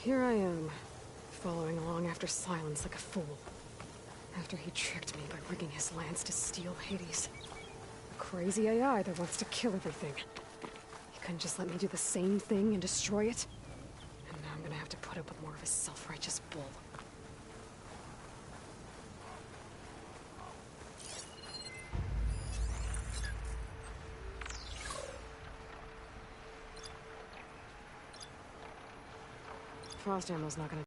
Here I am, following along after Silence like a fool. After he tricked me by rigging his lance to steal Hades. A crazy AI that wants to kill everything. He couldn't just let me do the same thing and destroy it? And now I'm gonna have to put up with more of his self-righteous bull. Frost ammo's not gonna...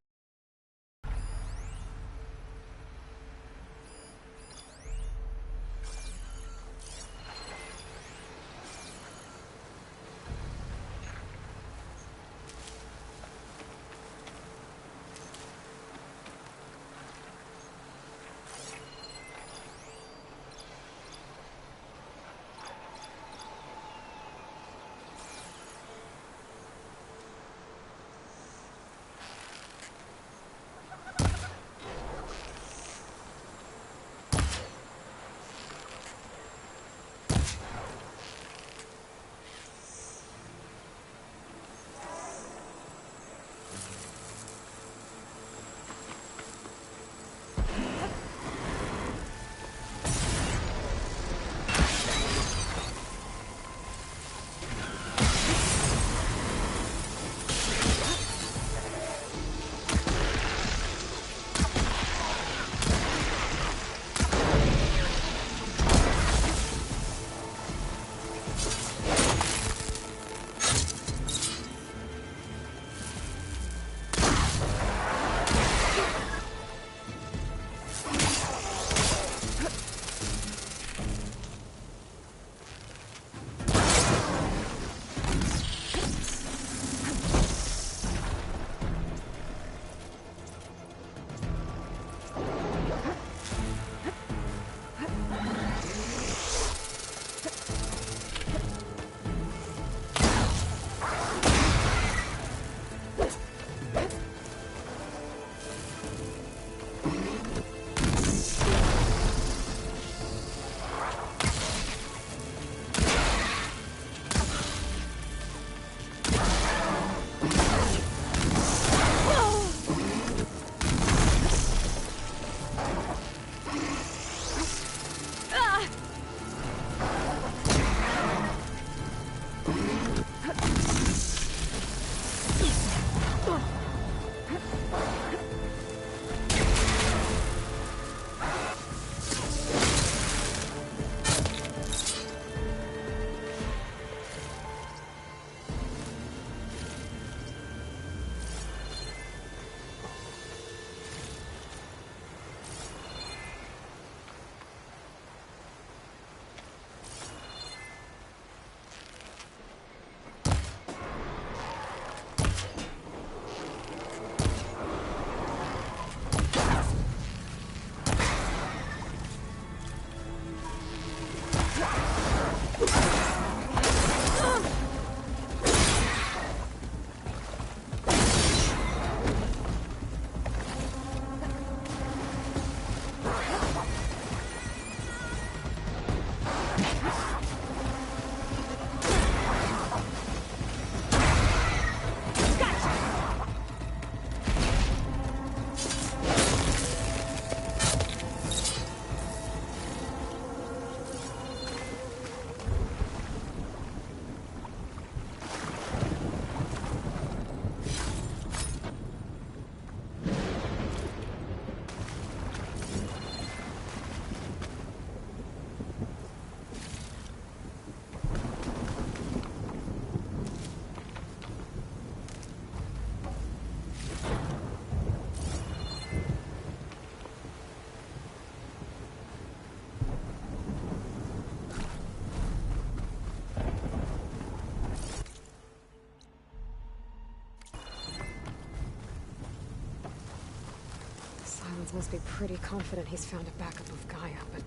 Must be pretty confident he's found a backup of Gaia, but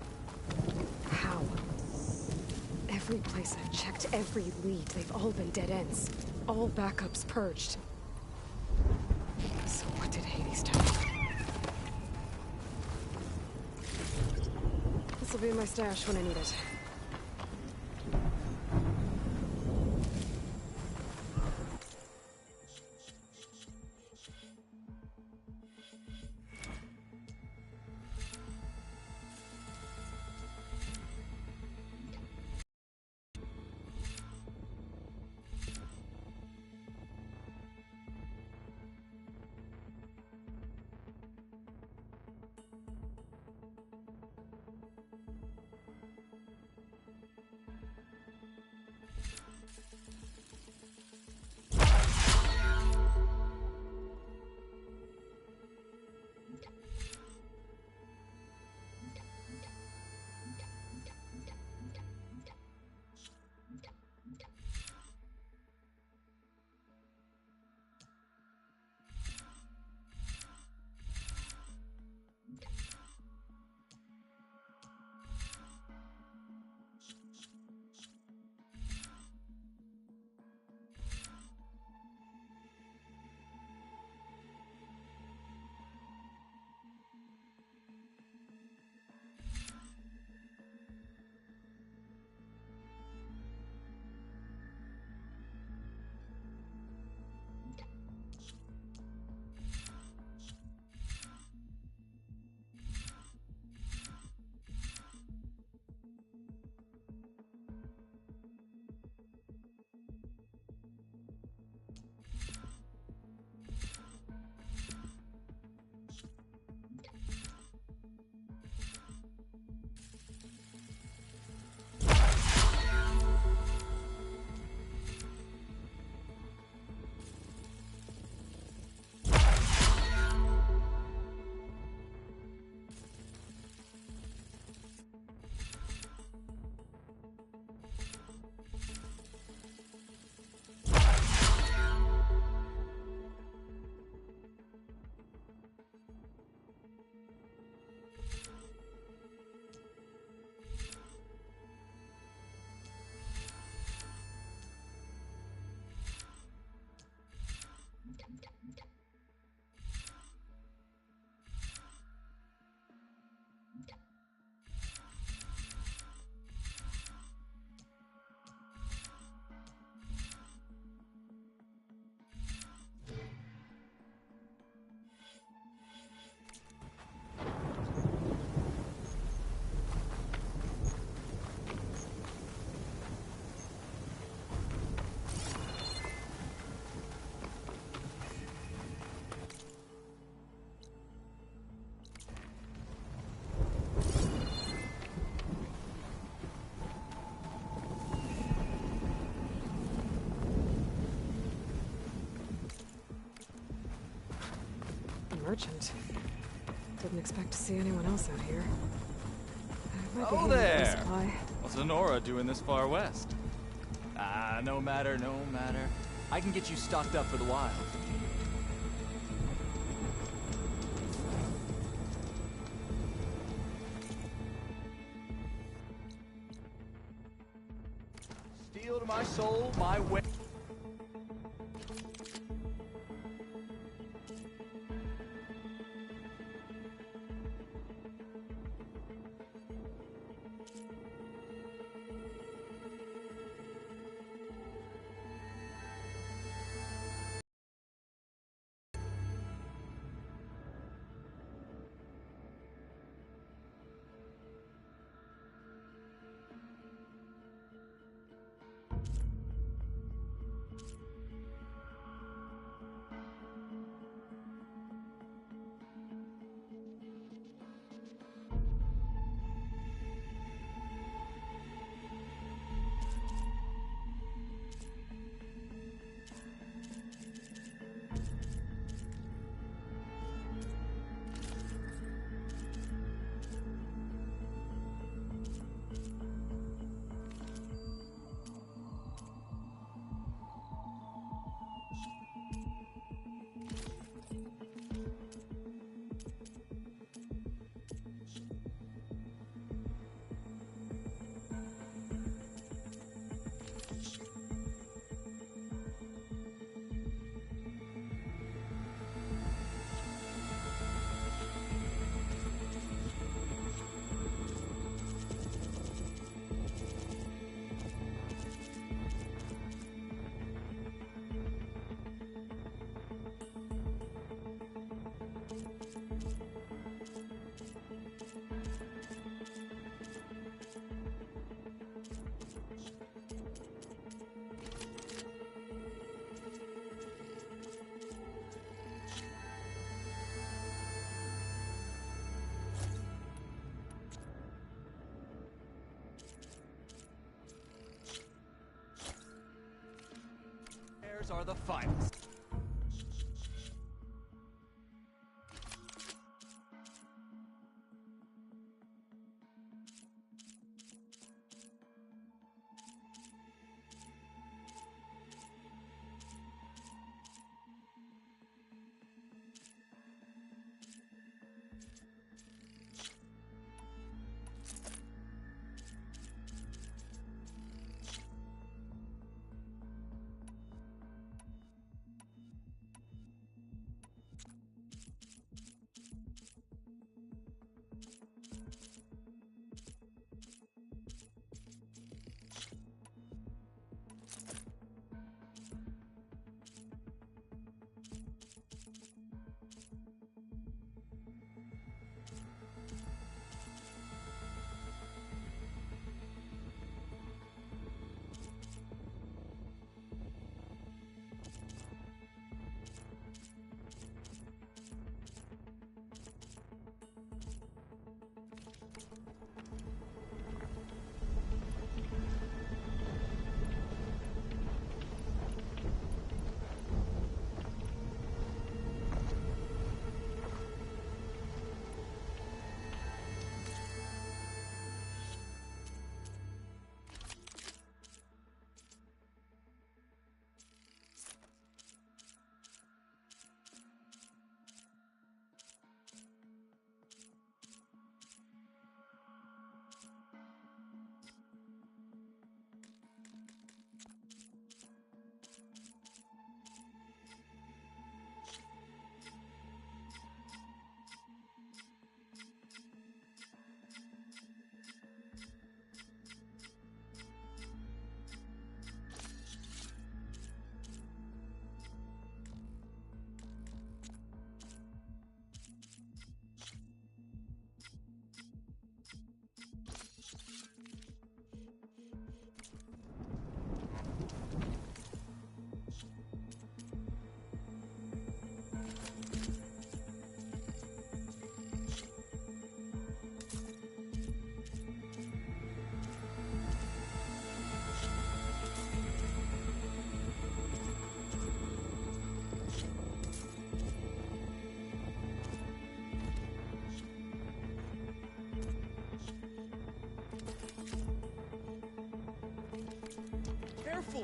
how? Every place I've checked, every lead, they've all been dead ends. All backups purged. So what did Hades do? This'll be in my stash when I need it. merchant. Didn't expect to see anyone else out here. Might be Oh handy for a there! supply. What's Honora doing this far west? Ah, no matter, no matter. I can get you stocked up for the wild. Steel to my soul, my way. Theirs are the finest.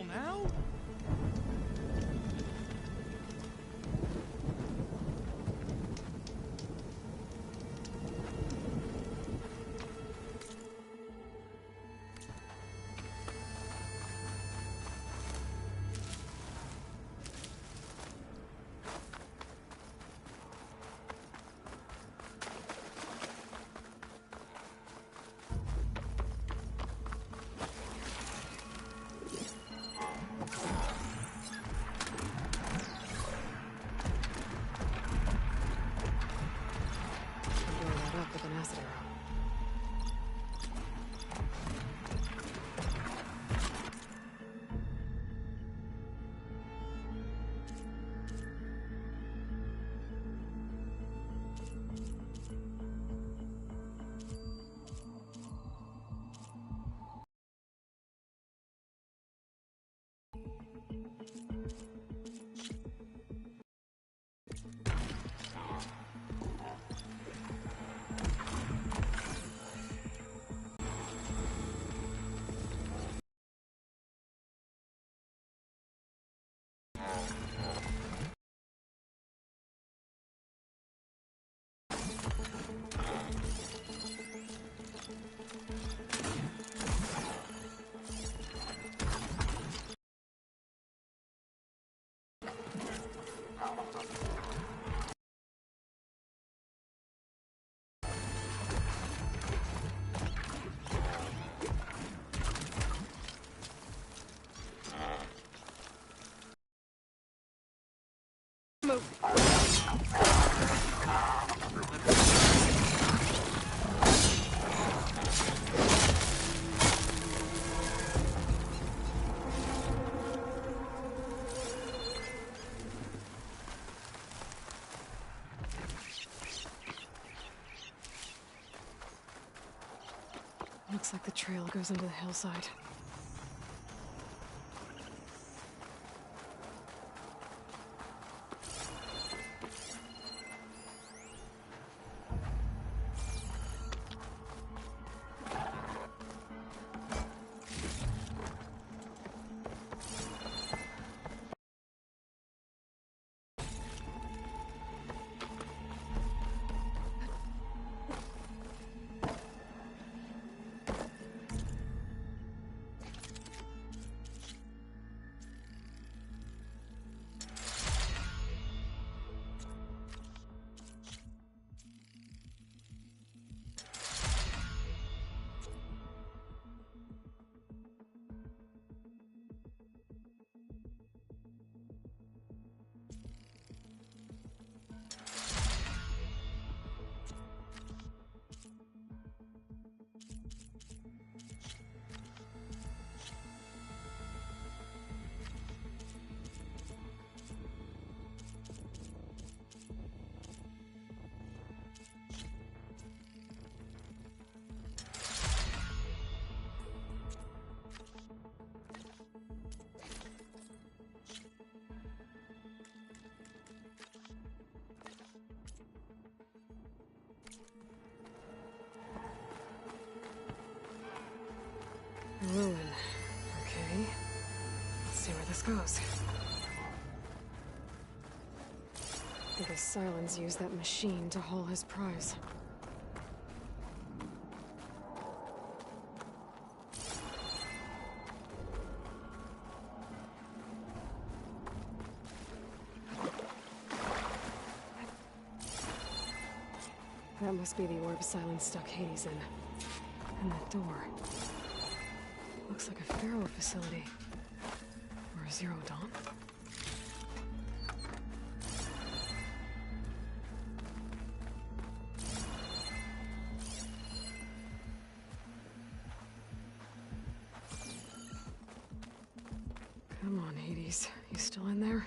now? Up with an acid arrow. Move. Looks like the trail goes into the hillside. Ruin. Okay. Let's see where this goes. I guess Silence used that machine to haul his prize. That must be the orb Silence stuck Hades in. And that door. Looks like a Pharaoh facility. Or a Zero Dawn? Come on, Hades. You still in there?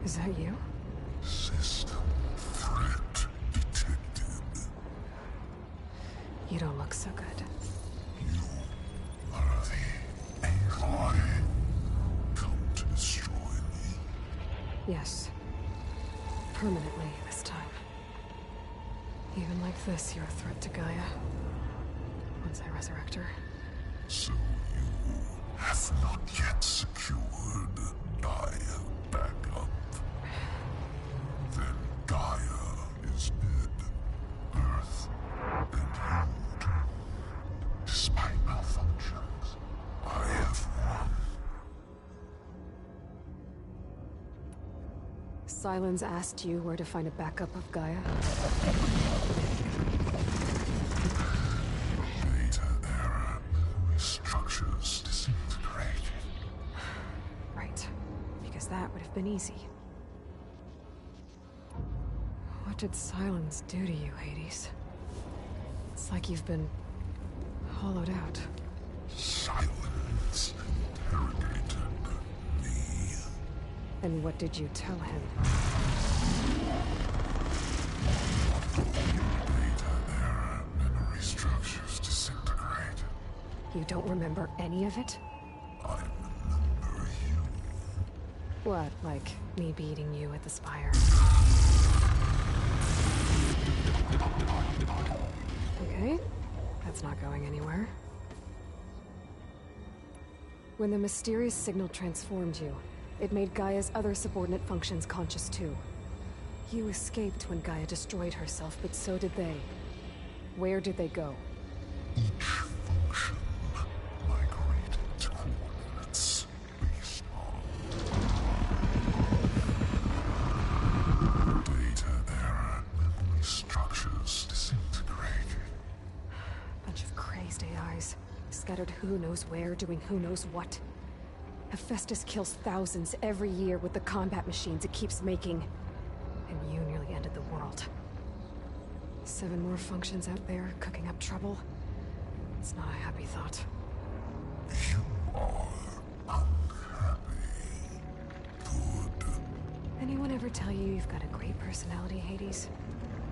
Is that you? System threat detected. You don't look so good. You are the Aloy. Come to destroy me. Yes. Permanently this time. Even like this, you're a threat to Gaia. Once I resurrect her. So you have not yet secured Gaia back up. Then Gaia is dead. Earth and you too. Despite malfunctions, I have won. Sylens asked you where to find a backup of Gaia? Data era memory structures disintegrated. Right. Because that would have been easy. What did Sylens do to you, Hades? It's like you've been hollowed out. Silence interrogated me. And what did you tell him? Data era memory structures disintegrate. You don't remember any of it? I remember you. What, like me beating you at the Spire? Okay, that's not going anywhere. When the mysterious signal transformed you, it made Gaia's other subordinate functions conscious too. You escaped when Gaia destroyed herself, but so did they. Where did they go? Each function migrated to coordinates based on data era memory structures disintegrated. Bunch of crazed AIs, scattered who knows where, doing who knows what. Hephaestus kills thousands every year with the combat machines it keeps making. And you nearly ended the world. 7 more functions out there, cooking up trouble. It's not a happy thought. You are unhappy. Good. Anyone ever tell you you've got a great personality, Hades?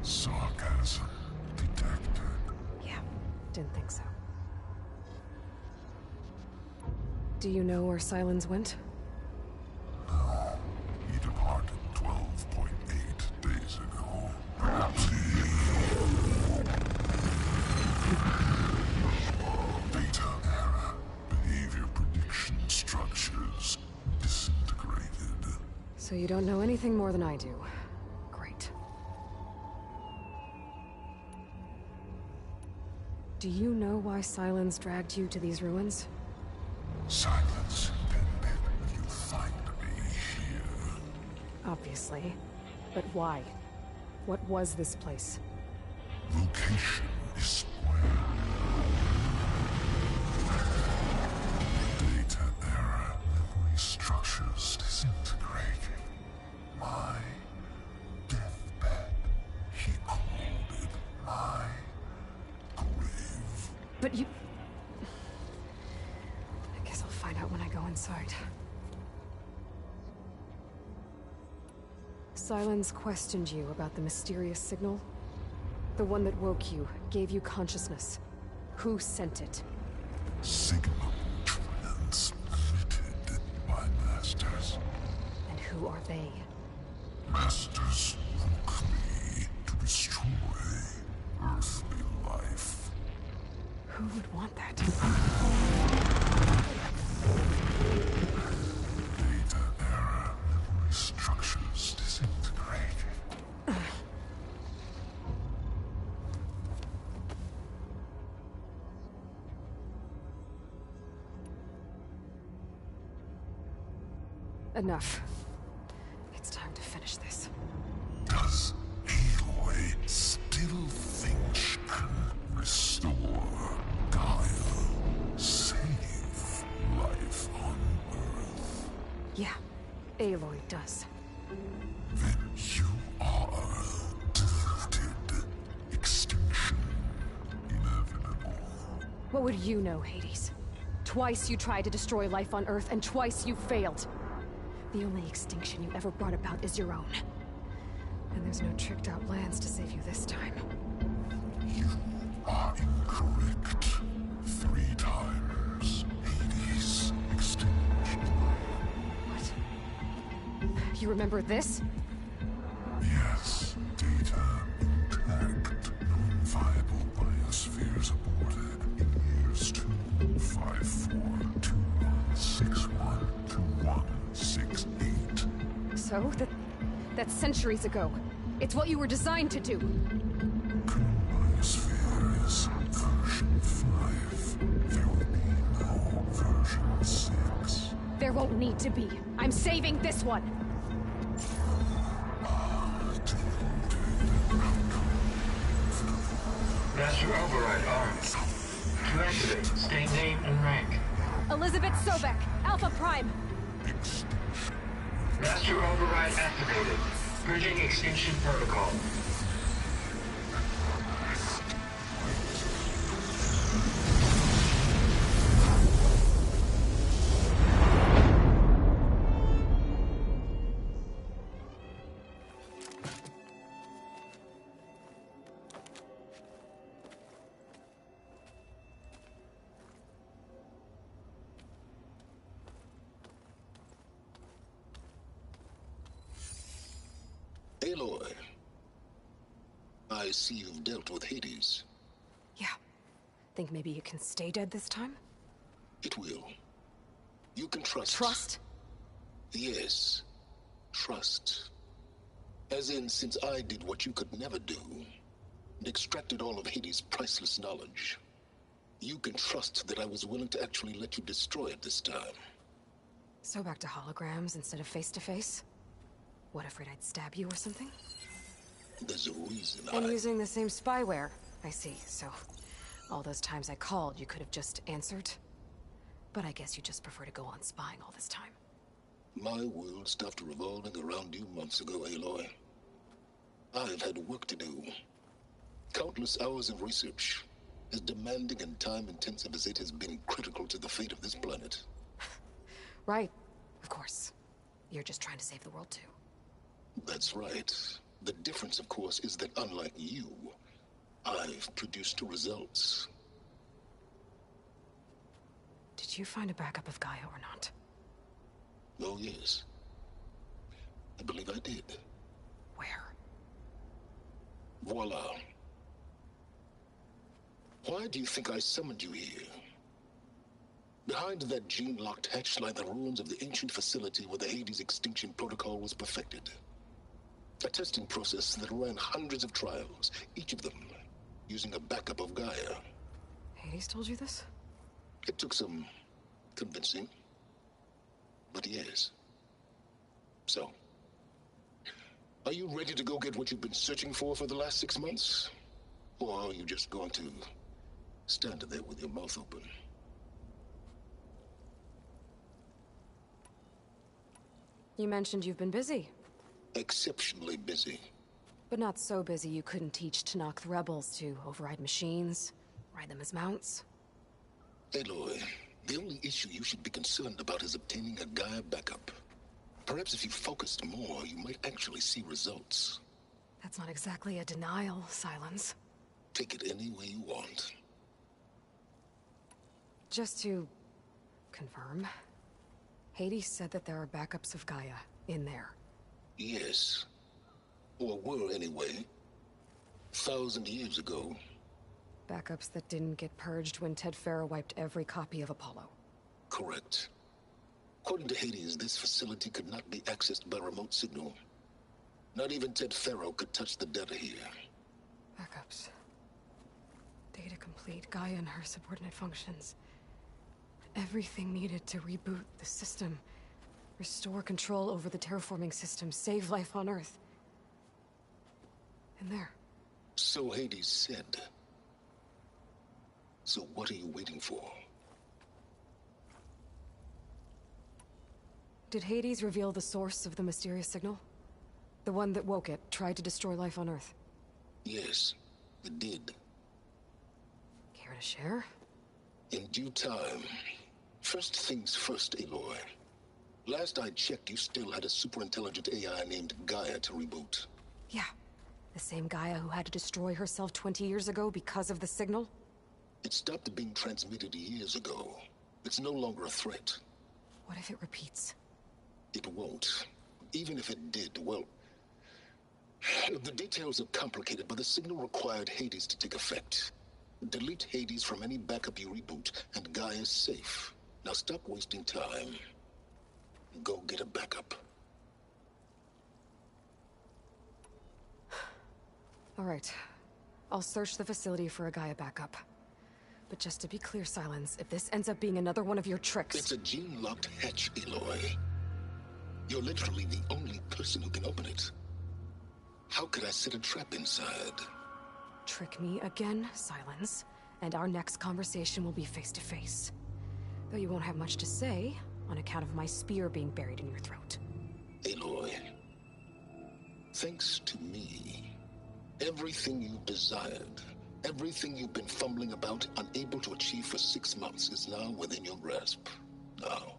Sarcasm detected. Yeah, didn't think so. Do you know where Sylens went? No. He departed 12.8 days ago. Perhaps he... Data era behavior prediction structures disintegrated. So you don't know anything more than I do. Great. Do you know why Sylens dragged you to these ruins? Silence intended you find me here. Obviously. But why? What was this place? Location is square. Data era memory structures disintegrated. My deathbed. He called it my grave. But you... I guess I'll find out when I go inside. Sylens questioned you about the mysterious signal? The one that woke you, gave you consciousness. Who sent it? Signal transmitted by masters. And who are they? Masters woke me to destroy earthly life. Who would want that? Data era memory structures disintegrated. Enough. It's time to finish this. Does Aloy still think she can restore Gaia? Save life on Earth? Yeah, Aloy does. Then you are defeated. Extinction inevitable. What would you know, Hades? Twice you tried to destroy life on Earth, and twice you failed. The only extinction you ever brought about is your own. And there's no tricked out lands to save you this time. You are incorrect. 3 times Hades extinction. What? You remember this? Yes, data intact. Non-viable biospheres aborted in years 2154, 2161, 2168. So? That's centuries ago. It's what you were designed to do. Biosphere is version 5. There will be no version 6. There won't need to be. I'm saving this one. Master Override armed. To activate, state name and rank. Elizabeth Sobek, Alpha Prime. Master Override activated. Bridging extinction protocol. Aloy, I see you've dealt with Hades. Yeah. Think maybe you can stay dead this time? It will. You can trust. Trust? Yes. Trust. As in, since I did what you could never do, and extracted all of Hades' priceless knowledge, you can trust that I was willing to actually let you destroy it this time. So back to holograms instead of face-to-face? What, afraid I'd stab you or something? There's a reason And using the same spyware. I see, so... all those times I called, you could have just answered? But I guess you just prefer to go on spying all this time. My world stopped revolving around you months ago, Aloy. I've had work to do. Countless hours of research, as demanding and time-intensive as it has been critical to the fate of this planet. Right, of course. You're just trying to save the world, too. That's right. The difference, of course, is that unlike you, I've produced results. Did you find a backup of Gaia or not? Oh, yes. I believe I did. Where? Voila. Why do you think I summoned you here? Behind that gene-locked hatch lie the ruins of the ancient facility where the Hades extinction protocol was perfected. A testing process that ran hundreds of trials, each of them using a backup of Gaia. Hades told you this? It took some convincing, but yes. So, are you ready to go get what you've been searching for the last 6 months? Or are you just going to stand there with your mouth open? You mentioned you've been busy. Exceptionally busy. But not so busy you couldn't teach Tenakth the rebels to override machines, ride them as mounts. Aloy, the only issue you should be concerned about is obtaining a Gaia backup. Perhaps if you focused more, you might actually see results. That's not exactly a denial, Silence. Take it any way you want. Just to... confirm. Hades said that there are backups of Gaia in there. Yes. Or were anyway. 1,000 years ago. Backups that didn't get purged when Ted Faro wiped every copy of Apollo. Correct. According to Hades, this facility could not be accessed by remote signal. Not even Ted Faro could touch the data here. Backups. Data complete, Gaia and her subordinate functions. Everything needed to reboot the system. Restore control over the terraforming system, save life on Earth. And there. So Hades said. So what are you waiting for? Did Hades reveal the source of the mysterious signal? The one that woke it, tried to destroy life on Earth? Yes, it did. Care to share? In due time. First things first, Aloy. Last I checked, you still had a super-intelligent AI named Gaia to reboot. Yeah. The same Gaia who had to destroy herself 20 years ago because of the signal? It stopped being transmitted years ago. It's no longer a threat. What if it repeats? It won't. Even if it did, well... The details are complicated, but the signal required Hades to take effect. Delete Hades from any backup you reboot, and Gaia's safe. Now stop wasting time. Go get a backup. All right. I'll search the facility for a Gaia backup. But just to be clear, Silence, if this ends up being another one of your tricks... It's a gene-locked hatch, Aloy. You're literally the only person who can open it. How could I set a trap inside? Trick me again, Silence, and our next conversation will be face-to-face. Though you won't have much to say, on account of my spear being buried in your throat. Aloy, thanks to me, everything you've desired, everything you've been fumbling about, unable to achieve for 6 months, is now within your grasp. Now,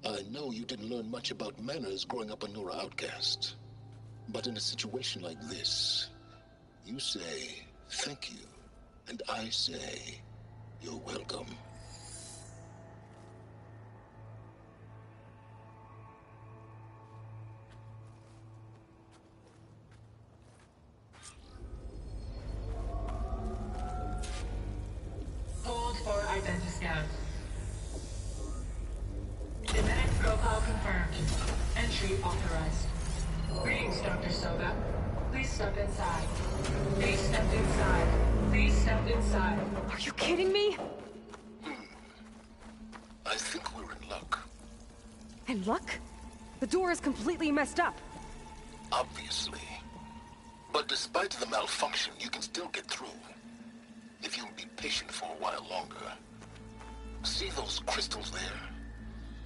I know you didn't learn much about manners growing up a Nora outcast. But in a situation like this, you say, thank you, and I say, you're welcome. Hold for identiscan. Genetic profile confirmed. Entry authorized. Greetings, Dr. Soga. Please step inside. Please step inside. Please step inside. Are you kidding me? I think we're in luck. And luck? The door is completely messed up. Obviously. But despite the malfunction, you can still get through. If you'll be patient for a while longer. See those crystals there?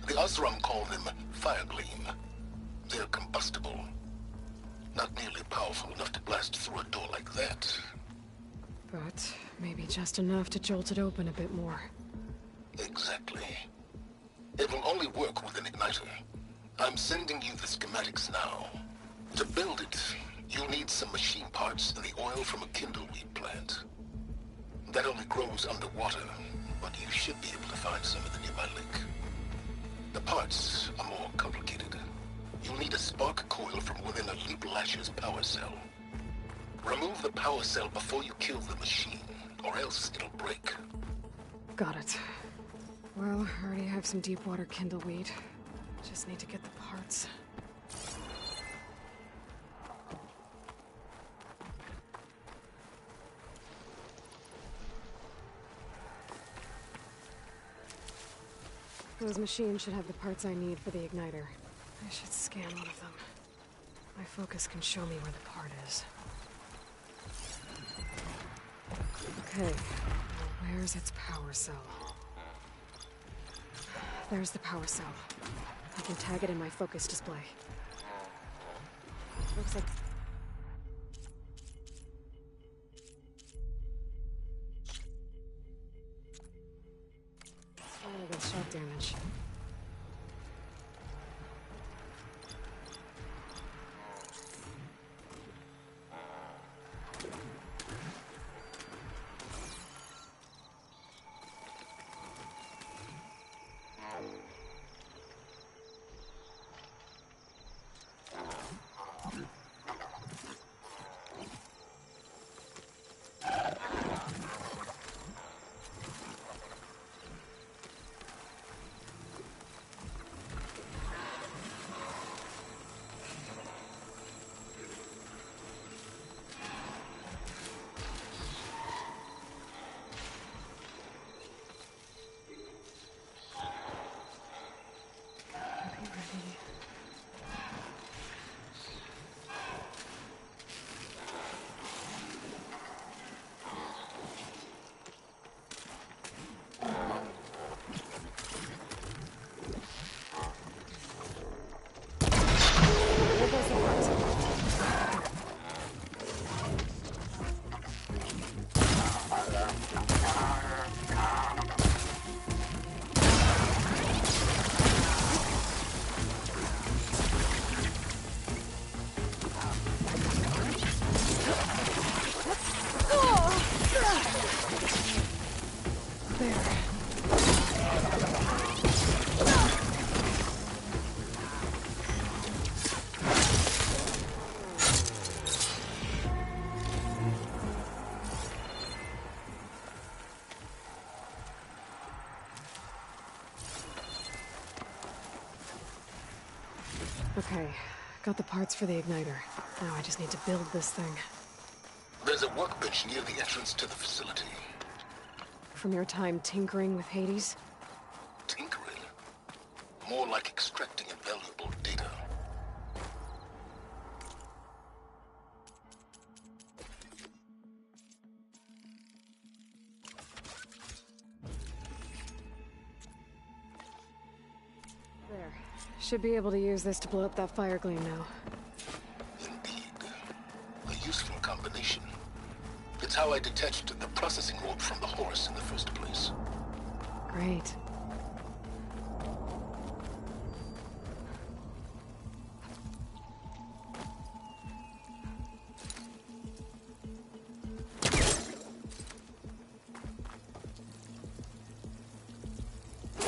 The Oseram call them Firegleam. They're combustible. Not nearly powerful enough to blast through a door like that. But maybe just enough to jolt it open a bit more. Exactly. It will only work with an igniter. I'm sending you the schematics now. To build it, you'll need some machine parts and the oil from a kindleweed plant. That only grows underwater, but you should be able to find some in the nearby lake. The parts are more complicated. You'll need a spark coil from within a Leap Lasher's power cell. Remove the power cell before you kill the machine, or else it'll break. Got it. Well, I already have some deep water kindleweed. Just need to get the parts. Those machines should have the parts I need for the igniter. I should scan one of them. My focus can show me where the part is. Okay, now where's its power cell? There's the power cell. I can tag it in my focus display. Looks like... Oh, I got shock damage. Okay, got the parts for the igniter. Now I just need to build this thing. There's a workbench near the entrance to the facility. From your time tinkering with Hades? Tinkering? More like extracting invaluable data. There. Should be able to use this to blow up that fire gleam now. Indeed. A useful combination. It's how I detached the processing orb from the Horus in the first place. Great.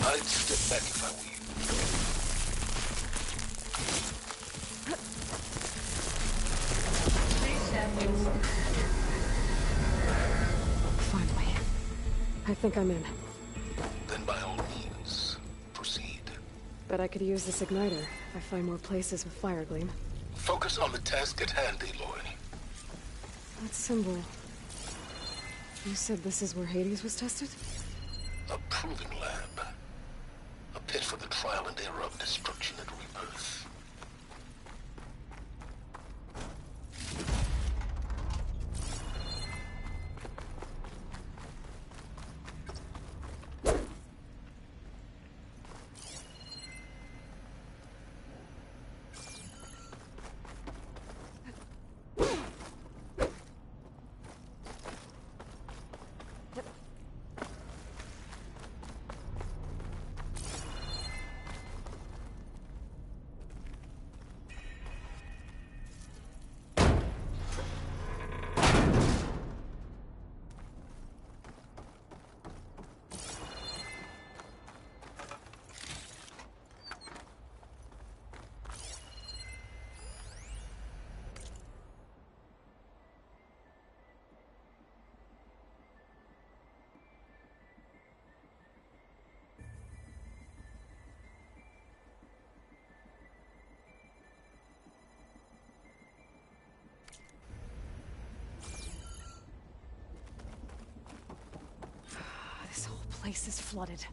I'd step back if I were you. Please stand inside. Finally. I think I'm in. Then by all means, proceed. Bet I could use this igniter if I find more places with fire gleam. Focus on the task at hand, Aloy. That symbol. You said this is where Hades was tested? A proving lab. A pit for the trial and error of destruction and rebirth. This whole place is flooded.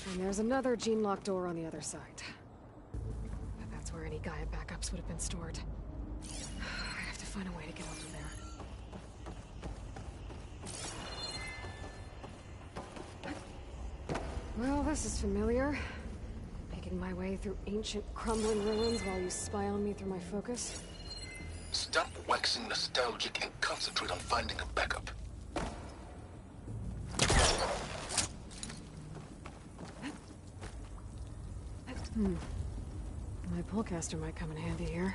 And there's another gene-locked door on the other side. But that's where any Gaia backups would have been stored. I have to find a way to get over there. Well, this is familiar. Making my way through ancient, crumbling ruins while you spy on me through my focus. Stop waxing nostalgic and concentrate on finding a backup. My pullcaster might come in handy here.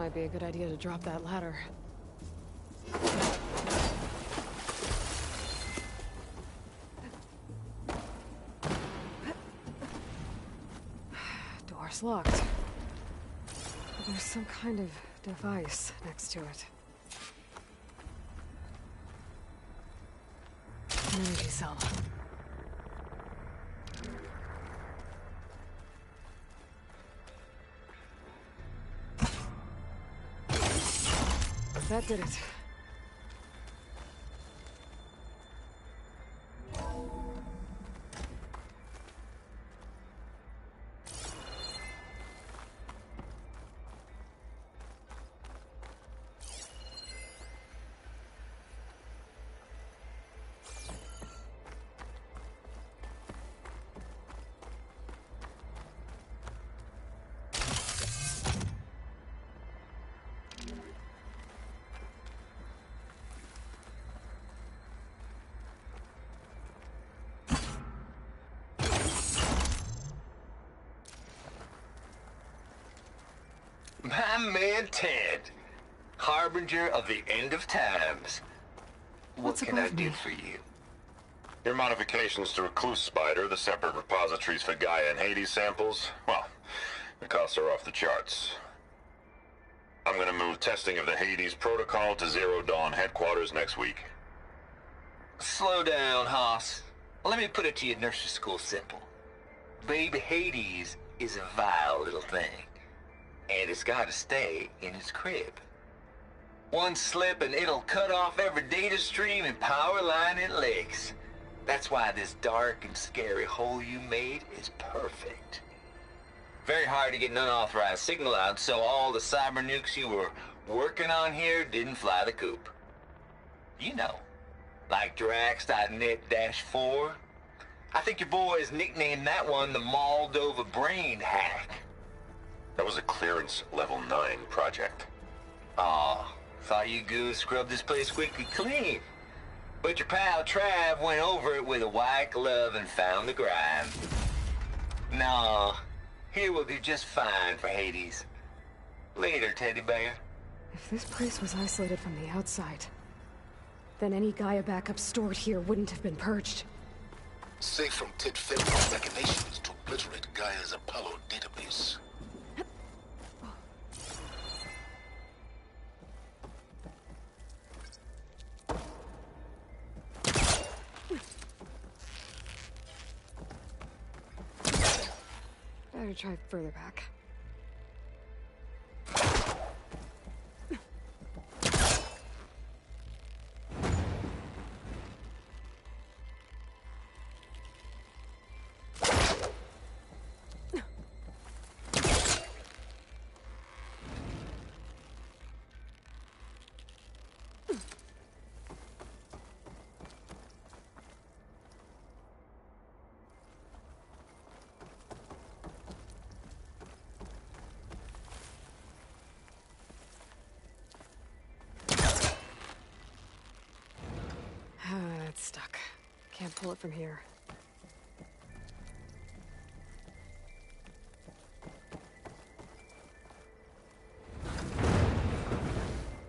Might be a good idea to drop that ladder. Door's locked. But there's some kind of device next to it. An energy cell. That did it. My man Ted, harbinger of the end of times. What can I do for you? Your modifications to Recluse Spider, the separate repositories for Gaia and Hades samples, well, the costs are off the charts. I'm gonna move testing of the Hades protocol to Zero Dawn headquarters next week. Slow down, Haas. Let me put it to you nursery school simple. Baby Hades is a vile little thing. And it's gotta stay in its crib. One slip and it'll cut off every data stream and power line it leaks. That's why this dark and scary hole you made is perfect. Very hard to get an unauthorized signal out, so all the cyber nukes you were working on here didn't fly the coop. You know, like Drax.net-4. I think your boys nicknamed that one the Moldova Brain Hack. That was a clearance level 9 project. Aw, thought you goons scrubbed this place quickly clean. But your pal Trav went over it with a white glove and found the grime. Nah, here will do just fine for Hades. Later, teddy bear. If this place was isolated from the outside, then any Gaia backup stored here wouldn't have been purged. Safe from Ted Fenton's machinations to obliterate Gaia's Apollo database. Better try further back. It's stuck. Can't pull it from here.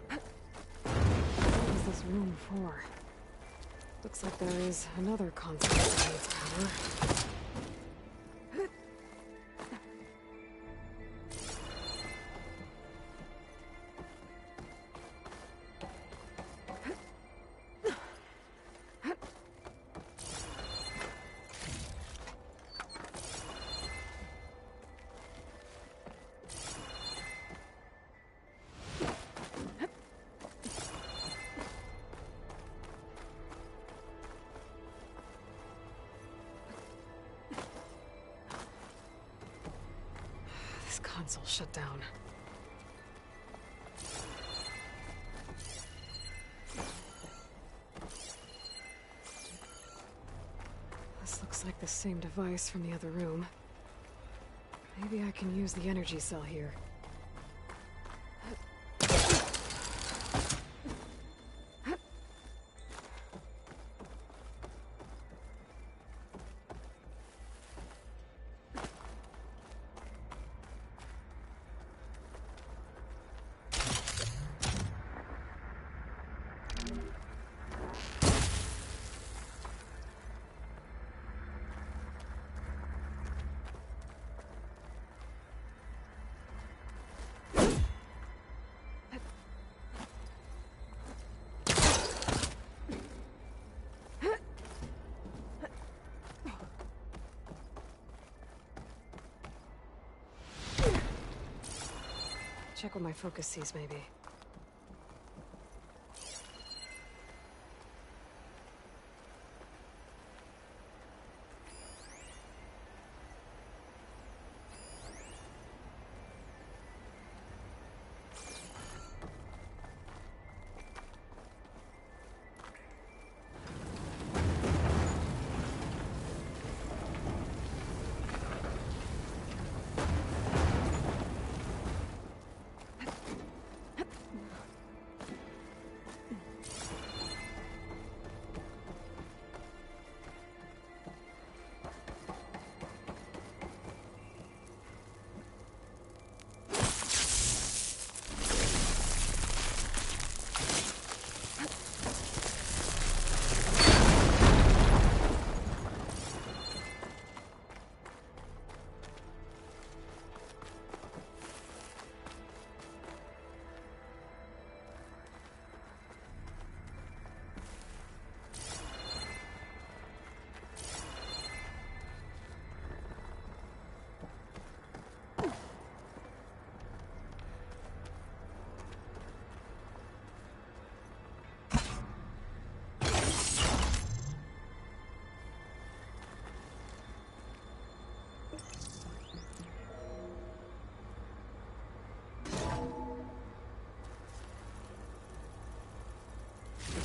What is this room for? Looks like there is another console that needs power. Console shut down. This looks like the same device from the other room. Maybe I can use the energy cell here. Check what my focus sees, maybe.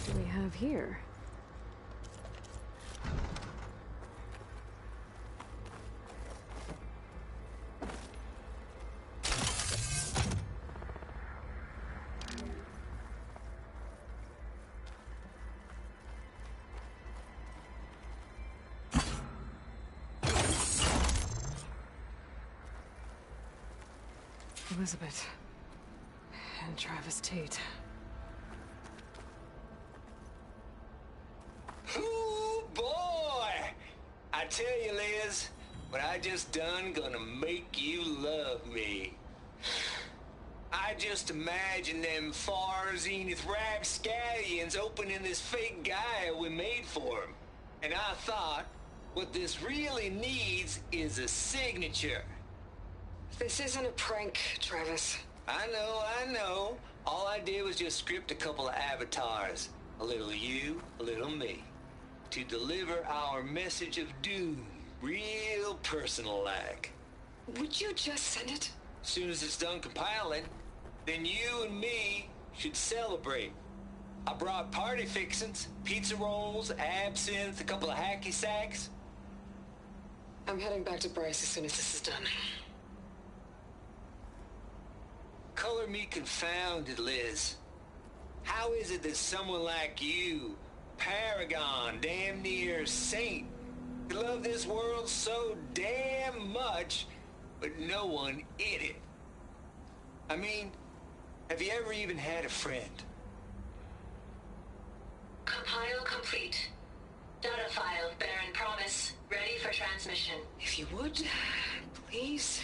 What do we have here? Elizabeth. And Travis Tate. Ooh, boy! I tell you, Liz, what I just done gonna make you love me. I just imagine them far zenith rapscallions opening this fake Gaia we made for him. And I thought, what this really needs is a signature. This isn't a prank, Travis. I know. All I did was just script a couple of avatars. A little you, a little me. To deliver our message of doom, real personal-like. Would you just send it? Soon as it's done compiling, then you and me should celebrate. I brought party fixins, pizza rolls, absinthe, a couple of hacky sacks. I'm heading back to Bryce as soon as this is done. Color me confounded, Liz. How is it that someone like you, paragon, damn near saint, could love this world so damn much, but no one in it? I mean, have you ever even had a friend? Compile complete. Data file, Baron Promise, ready for transmission. If you would, please.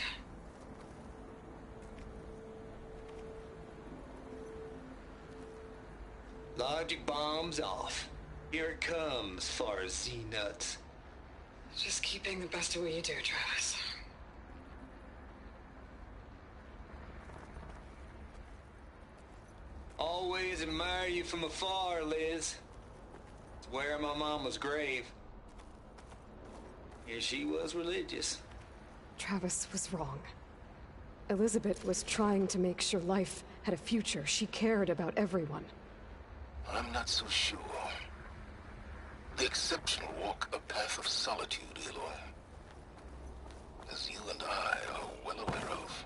Logic bombs off. Here it comes, far as Z-nuts. Just keep being the best at what you do, Travis. Always admire you from afar, Liz. It's where my mama's grave. And she was religious. Travis was wrong. Elizabeth was trying to make sure life had a future. She cared about everyone. I'm not so sure. The exceptional walk a path of solitude, Aloy. As you and I are well aware of.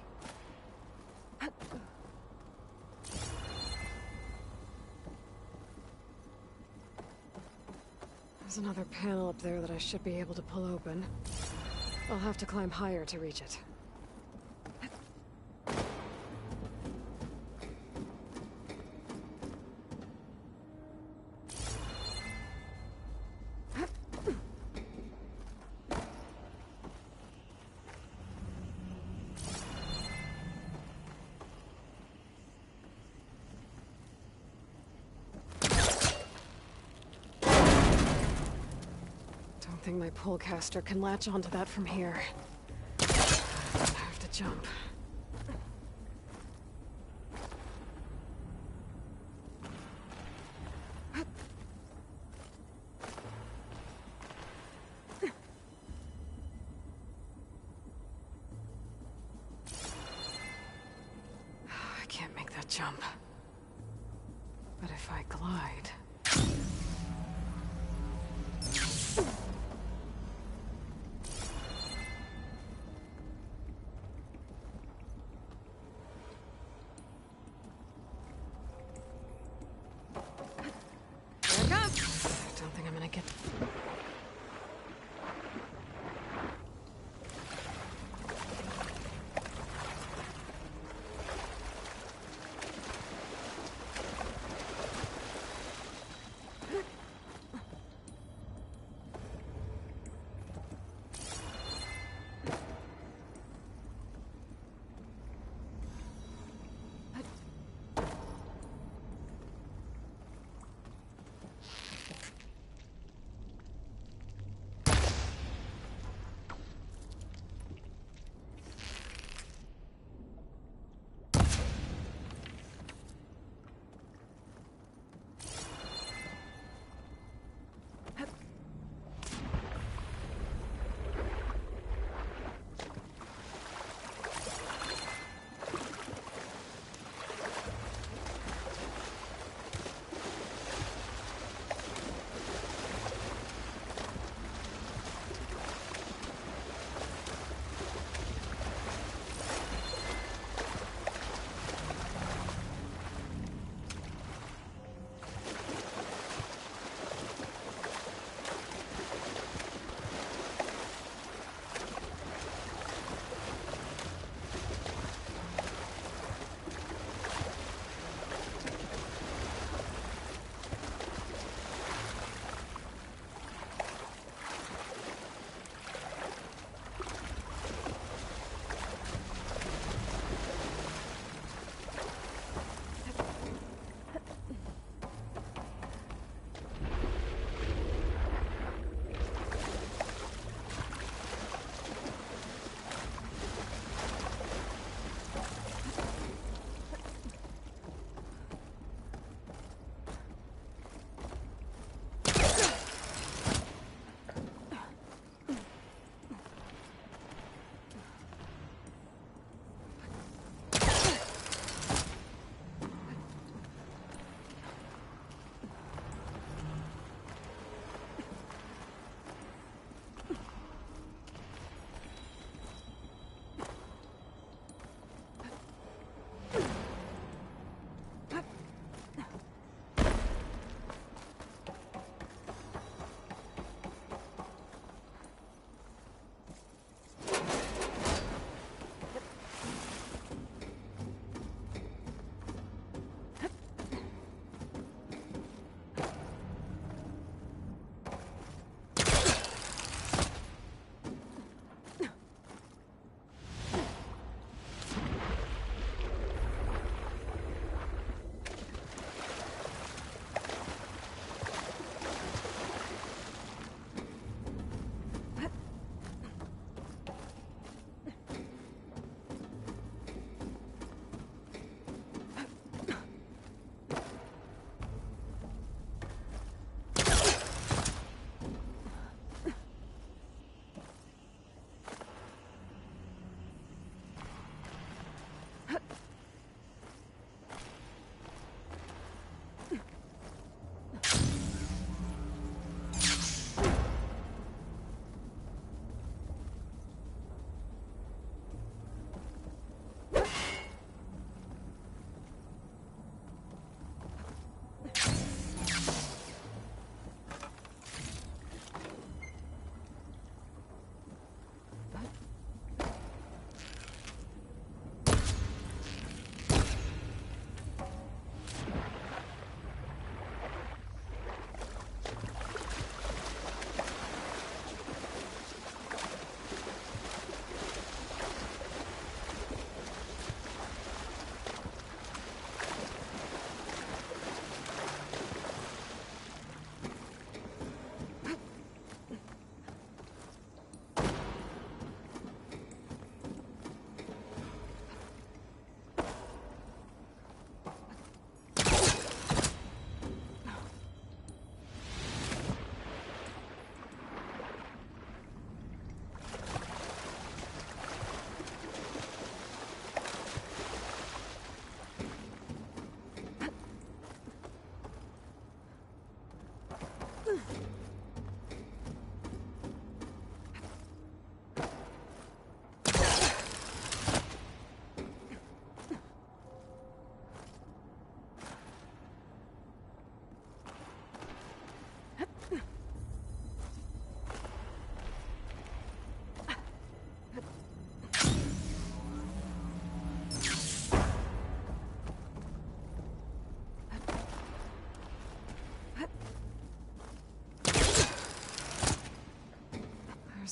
There's another panel up there that I should be able to pull open. I'll have to climb higher to reach it. I think my pullcaster can latch onto that from here. I have to jump. jump. But if I glide... Here it comes! I don't think I'm gonna get...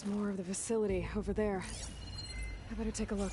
There's more of the facility over there. I better take a look.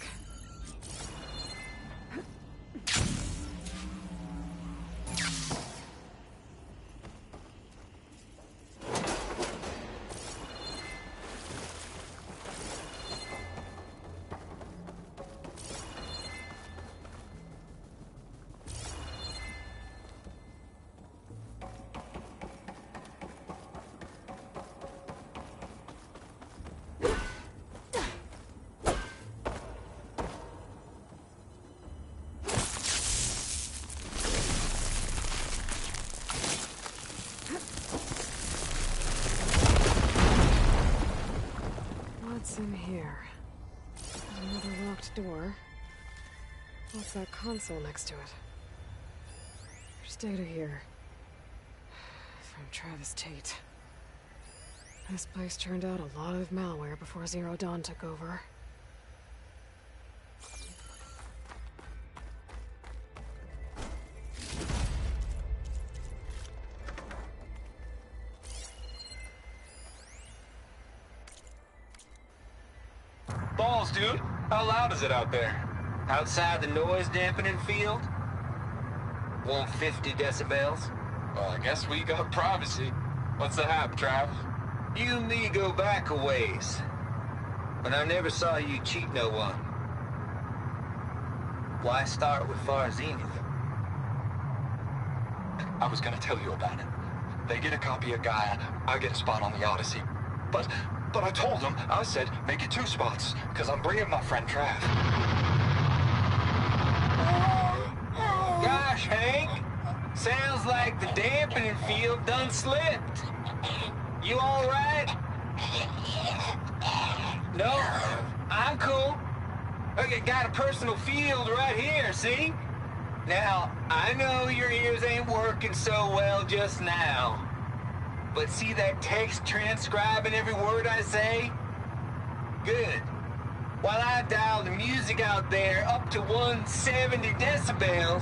What's in here? Another locked door. What's that console next to it? There's data here. From Travis Tate. This place turned out a lot of malware before Zero Dawn took over. Balls, dude. How loud is it out there? Outside the noise dampening field? 150 decibels? Well, I guess we got privacy. What's the hap, Trav? You and me go back a ways. But I never saw you cheat no one. Why start with Far Zenith? I was gonna tell you about it. They get a copy of Gaia, I get a spot on the Odyssey. But I told them, I said, make it 2 spots, because I'm bringing my friend Trav. Gosh, Hank. Sounds like the dampening field done slipped. You all right? No? I'm cool. Okay, got a personal field right here, see? Now, I know your ears ain't working so well just now. But see that text transcribing every word I say? Good. While I dial the music out there up to 170 decibels,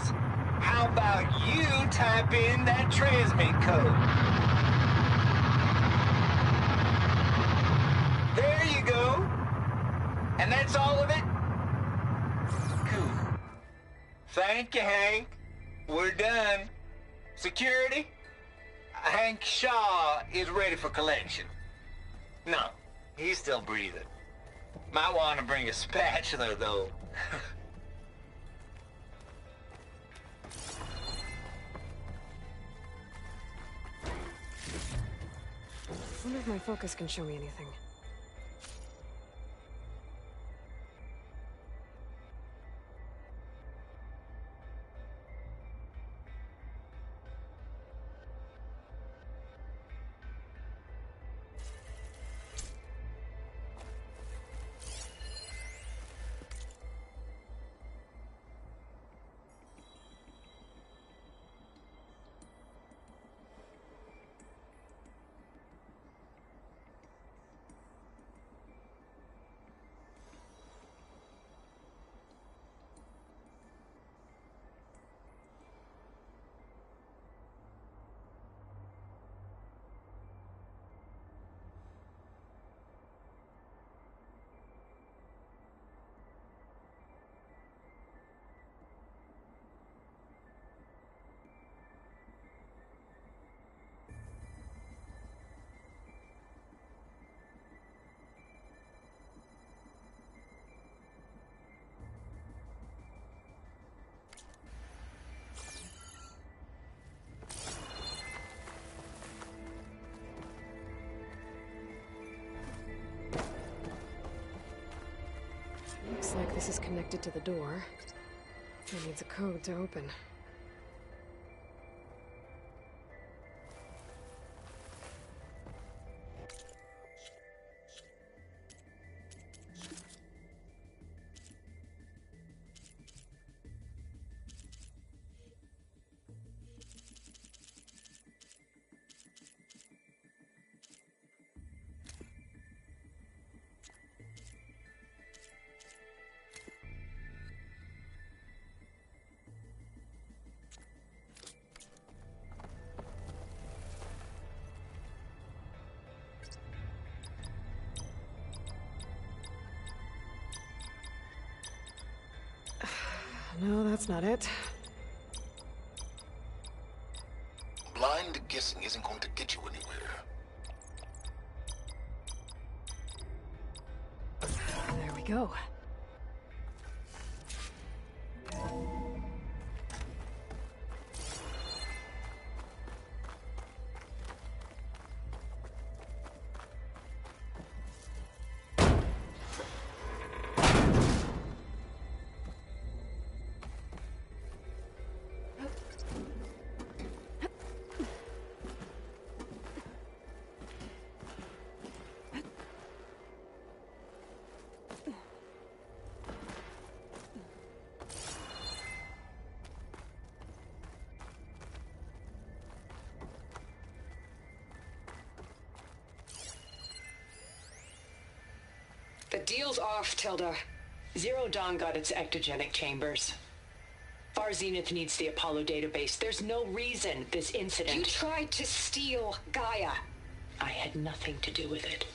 how about you type in that transmit code? There you go. And that's all of it? Cool. Thank you, Hank. We're done. Security? Hank Shaw is ready for collection. No, he's still breathing. Might want to bring a spatula, though. Wonder if my focus can show me anything. Looks like this is connected to the door. It needs a code to open. No, that's not it. Blind guessing isn't going to get you anywhere. There we go. The deal's off, Tilda. Zero Dawn got its ectogenic chambers. Far Zenith needs the Apollo database. There's no reason this incident... You tried to steal Gaia. I had nothing to do with it.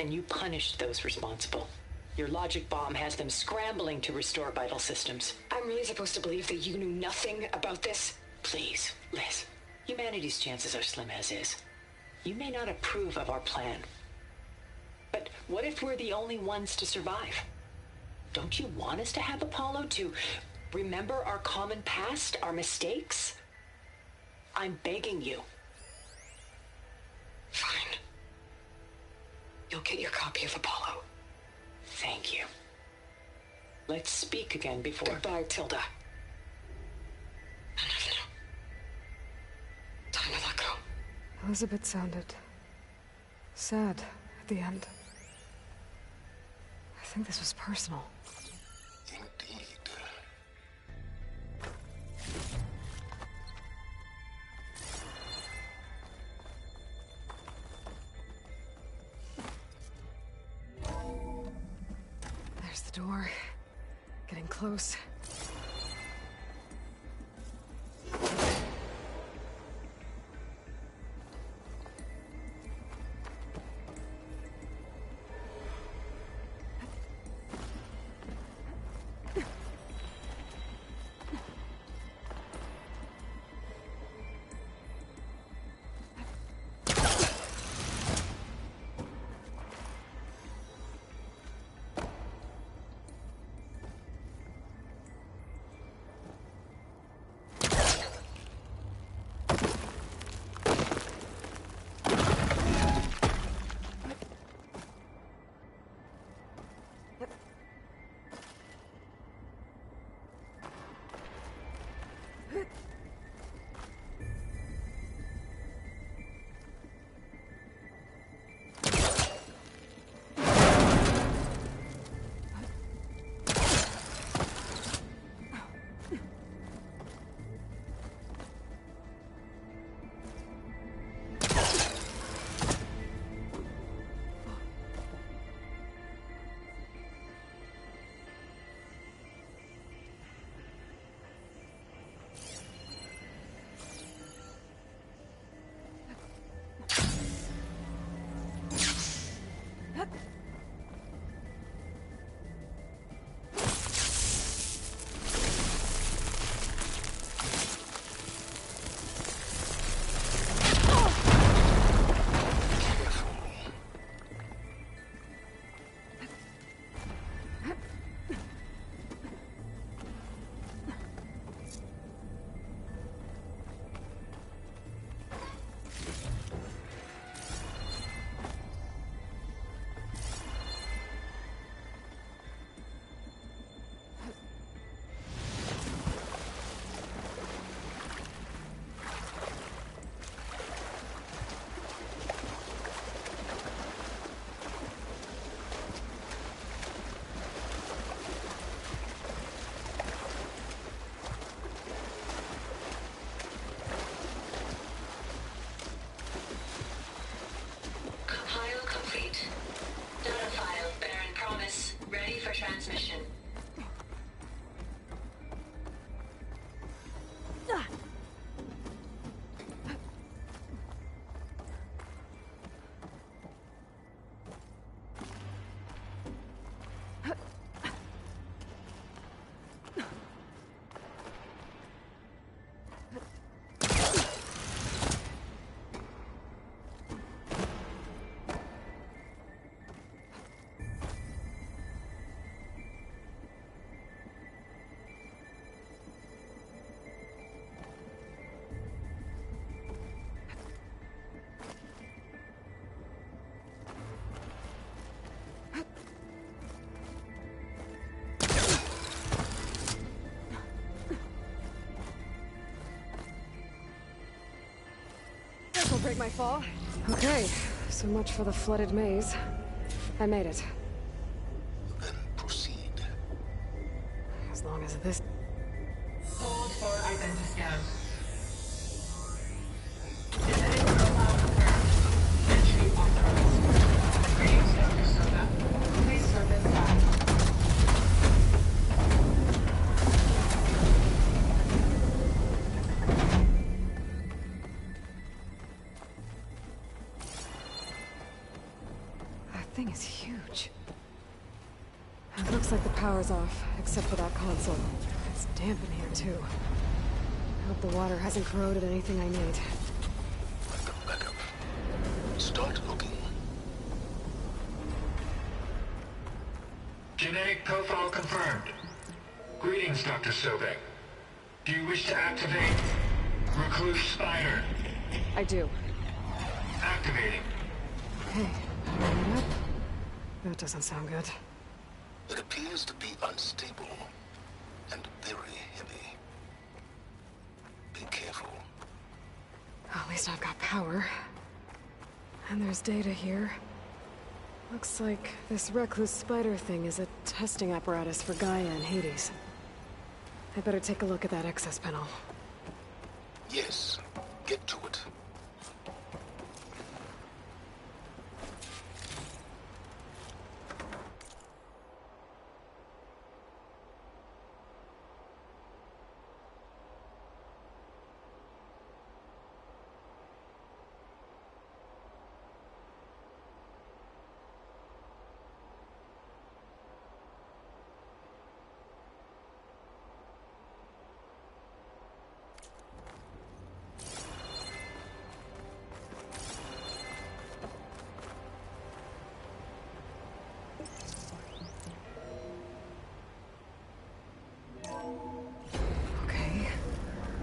And you punished those responsible. Your logic bomb has them scrambling to restore vital systems. I'm really supposed to believe that you knew nothing about this? Please, Liz. Humanity's chances are slim as is. You may not approve of our plan. But what if we're the only ones to survive? Don't you want us to have Apollo to remember our common past, our mistakes? I'm begging you. Fine. You'll get your copy of Apollo. Thank you. Let's speak again before... Goodbye, Tilda. Time to let go. Elizabeth sounded sad at the end. I think this was personal. Indeed. There's the door. Getting close. transmission. break my fall? Okay, so much for the flooded maze. I made it. Then proceed. As long as this... Hold for identiscan. Genetic profile confirmed. Entry authorized. Greetings, Dr. Soda. Please step inside. That thing is huge. It looks like the power's off, except for that console. It's damp in here, too. I hope the water hasn't corroded anything I need. Back up. Start looking. Genetic profile confirmed. Greetings, Dr. Sobek. Do you wish to activate Recluse Spider? I do. Activating. Hey, powering it up? That doesn't sound good. It appears to be unstable and very heavy. Be careful. At least I've got power. And there's data here. Looks like this Recluse Spider thing is a testing apparatus for Gaia and Hades. I better take a look at that access panel. Yes, get to it.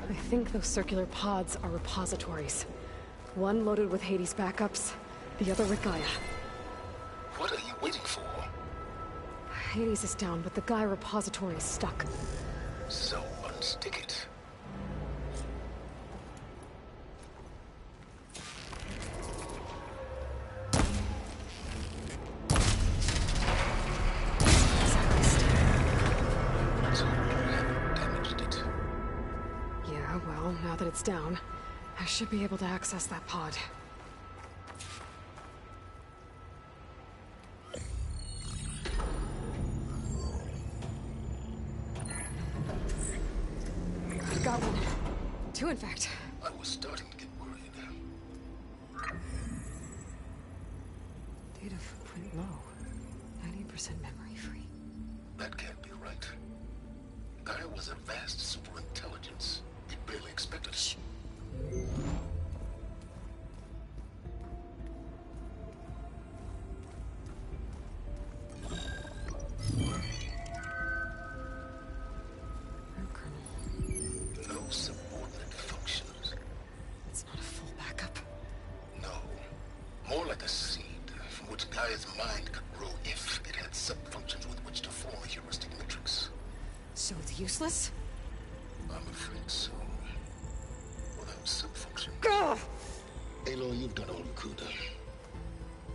I think those circular pods are repositories. One loaded with Hades backups, the other with Gaia. What are you waiting for? Hades is down, but the Gaia repository is stuck. So unstick it. So you haven't damaged it. Yeah, well, now that it's down, I should be able to access that pod. I've got one. Two, in fact. I was starting to get worried. Data footprint low. 90% memory free. That can't be right. Gaia was a vast superintelligence. We barely expected it. No subordinate functions. It's not a full backup. No. More like a seed from which Gaia's mind could grow if it had sub-functions with which to form a heuristic matrix. So it's useless? I'm afraid so. Without sub-functions. Ugh! Aloy, you've done all you could.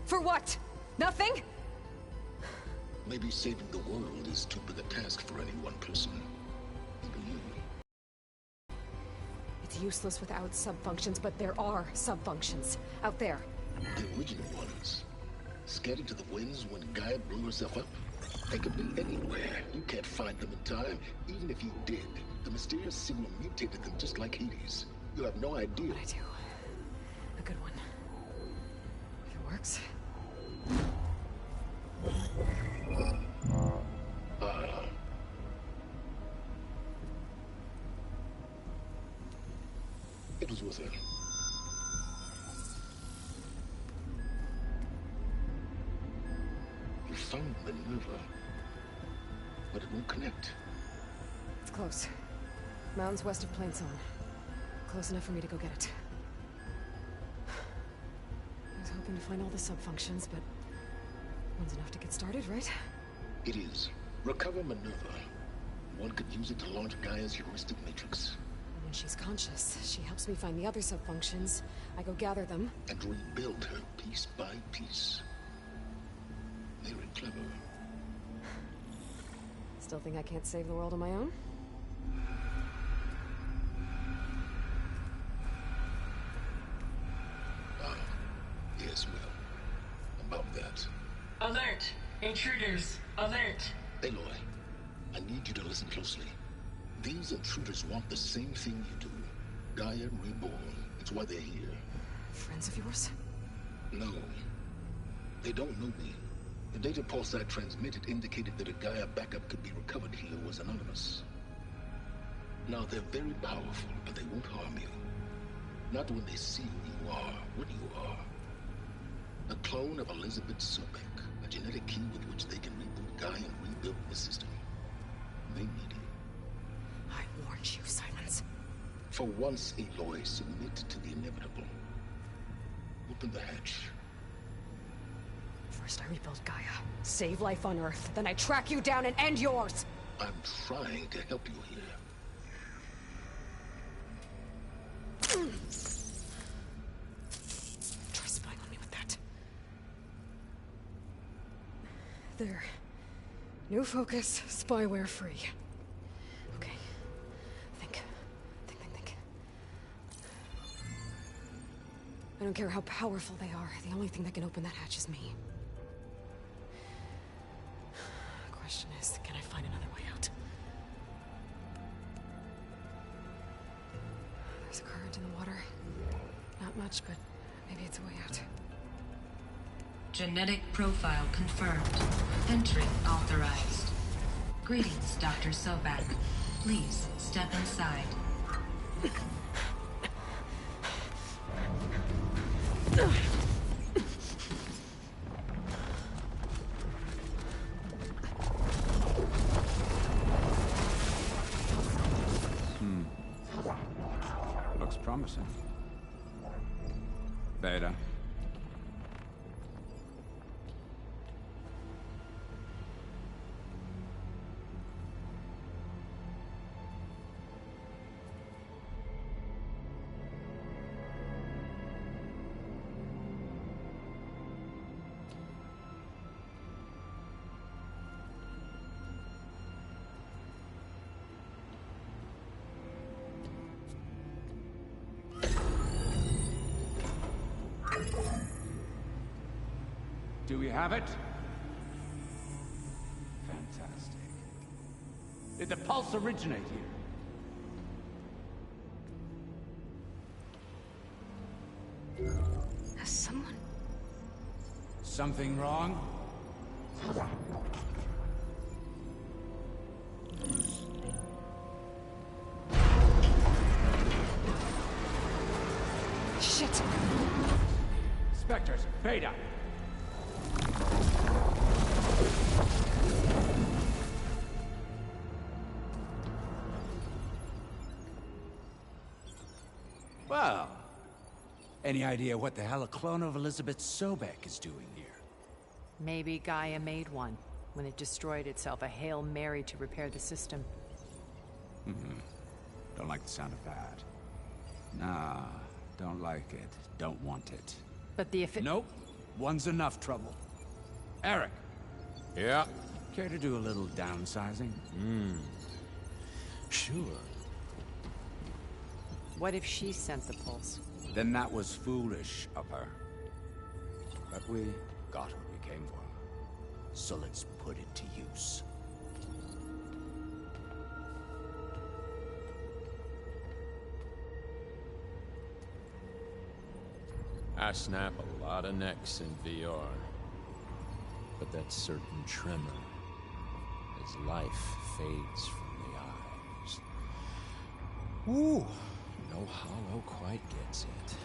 For what? Nothing? Maybe saving the world is too big a task for any one person. Even you. It's useless without sub-functions, but there are sub-functions out there. The original ones. Scattered to the winds when Gaia blew herself up. They could be anywhere. You can't find them in time. Even if you did, the mysterious signal mutated them just like Hades. You have no idea. What I do. A good one. If it works. It was worth it. You found Minerva, but it won't connect. It's close. Mountains west of Plainzone. Close enough for me to go get it. I was hoping to find all the sub-functions, but one's enough to get started, right? It is. Recover Minerva. One could use it to launch Gaia's heuristic matrix. When she's conscious, she helps me find the other subfunctions. I go gather them. And rebuild her piece by piece. Very clever. Still think I can't save the world on my own? Yes, well, about that. Alert! Intruders! Alert! Aloy, I need you to listen closely. These intruders want the same thing you do. Gaia reborn. It's why they're here. Friends of yours? No. They don't know me. The data pulse I transmitted indicated that a Gaia backup could be recovered here was anonymous. Now, they're very powerful, but they won't harm you. Not when they see who you are, what you are. A clone of Elizabeth Sobek, a genetic key with which they can reboot Gaia and rebuild the system. They need you. I warned you, Silence. For once, Aloy, submit to the inevitable. Open the hatch. First I rebuild Gaia, save life on Earth, then I track you down and end yours! I'm trying to help you here. Try spying on me with that. There. New focus, spyware free. Okay. Think. I don't care how powerful they are. The only thing that can open that hatch is me. Question is, can I find another way out? There's a current in the water. Not much, but maybe it's a way out. Genetic profile confirmed. Entry authorized. Greetings, Dr. Sobek. Please step inside. Looks promising. Beta. Do we have it? Fantastic. Did the pulse originate here? Has someone... Something wrong? Shit! Spectres, Beta! Well, any idea what the hell a clone of Elizabeth Sobek is doing here? Maybe Gaia made one when it destroyed itself, a Hail Mary to repair the system. Don't like the sound of that. Nah, don't like it. Don't want it. But the Nope. One's enough trouble. Eric. Yeah? Care to do a little downsizing? Sure. What if she sent the pulse? Then that was foolish of her. But we got what we came for. So let's put it to use. I snap a lot of necks in VR. But that certain tremor as life fades from the eyes. Ooh, no hollow quite gets it.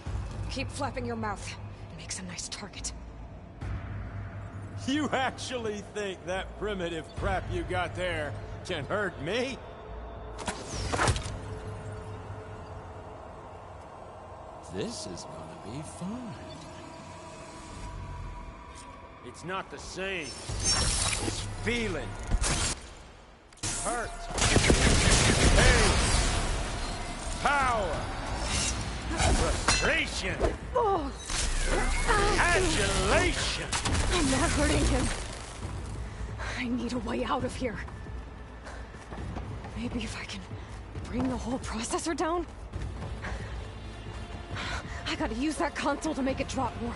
Keep flapping your mouth. It makes a nice target. You actually think that primitive crap you got there can hurt me? This is gonna be fun. It's not the same. It's feeling. Hurt. Pain. power, frustration, adulation. I'm not hurting him. I need a way out of here. Maybe if I can bring the whole processor down? I gotta use that console to make it drop more.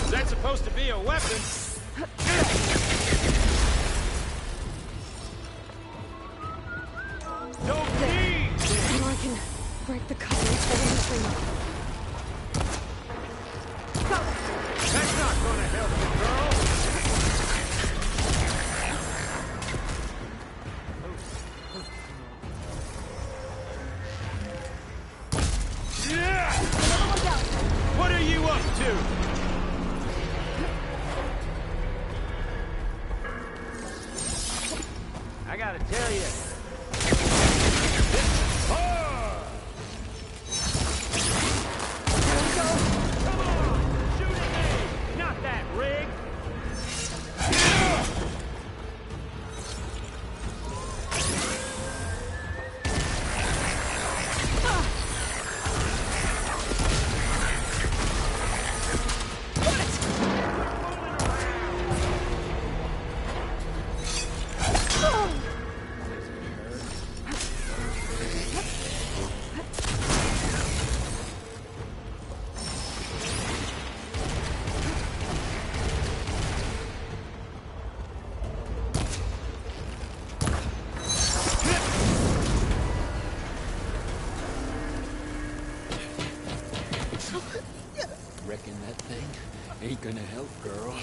Is that supposed to be a weapon? Now I can break the couplings holding the thing up. That's not gonna help you, girl! Yeah! What are you up to? I gotta tell you. Reckon that thing ain't gonna help, girl.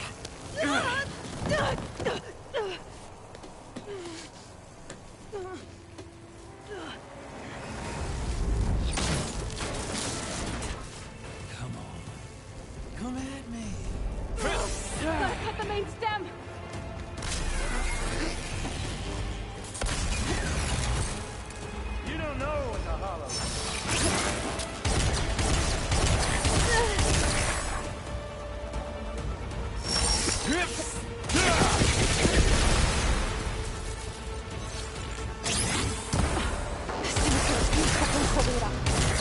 Come on. Come at me. Gotta cut the main stem! You don't know what the hollow is.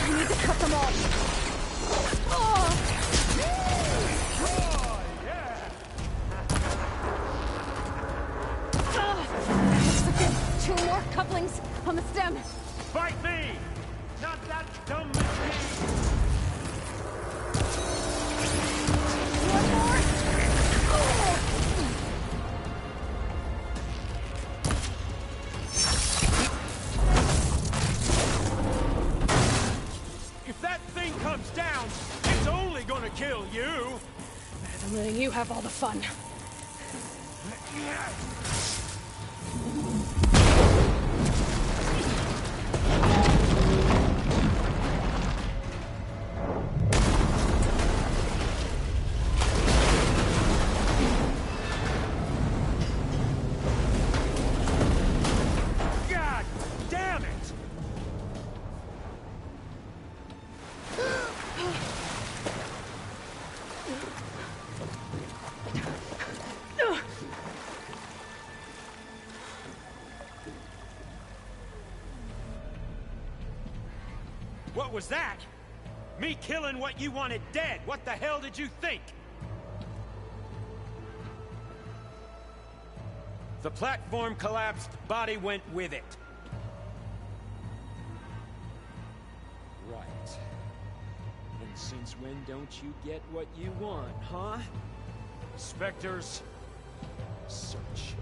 I need to cut them off. Two more couplings on the stem. Fight me! Not that dumb machine! One more. If that thing comes down, it's only gonna kill you! Better than letting you have all the fun. God damn it! What was that? Me killing what you wanted dead. What the hell did you think? The platform collapsed, body went with it. Right. And since when don't you get what you want, huh? Spectres, search.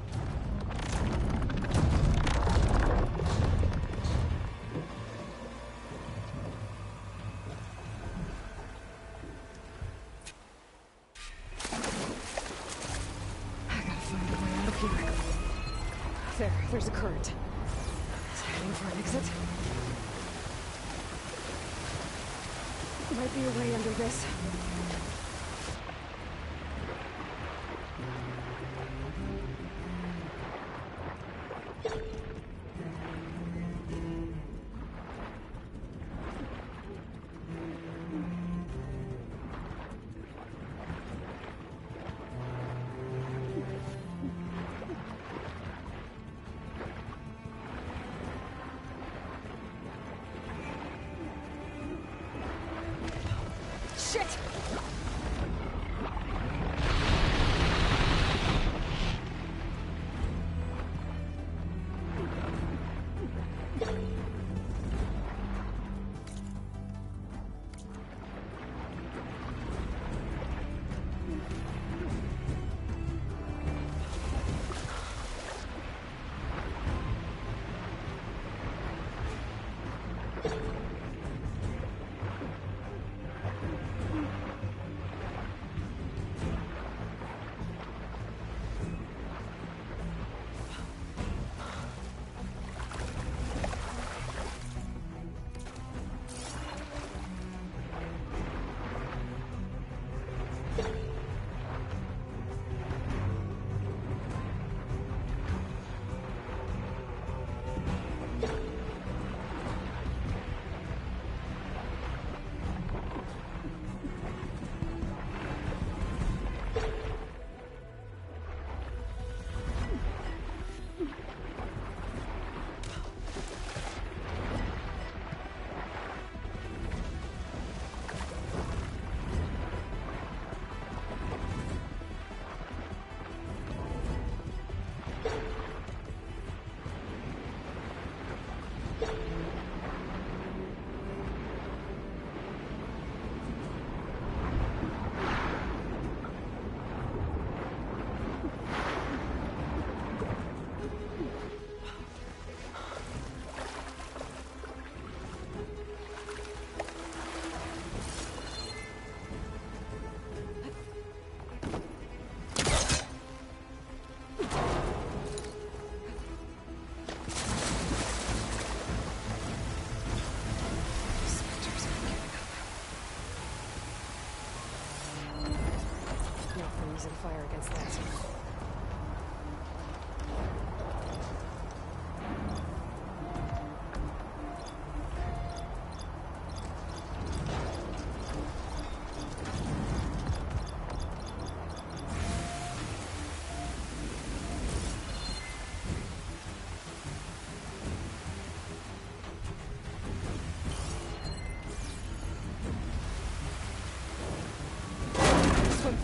There's a current. Is it heading for an exit? Might be a way under this.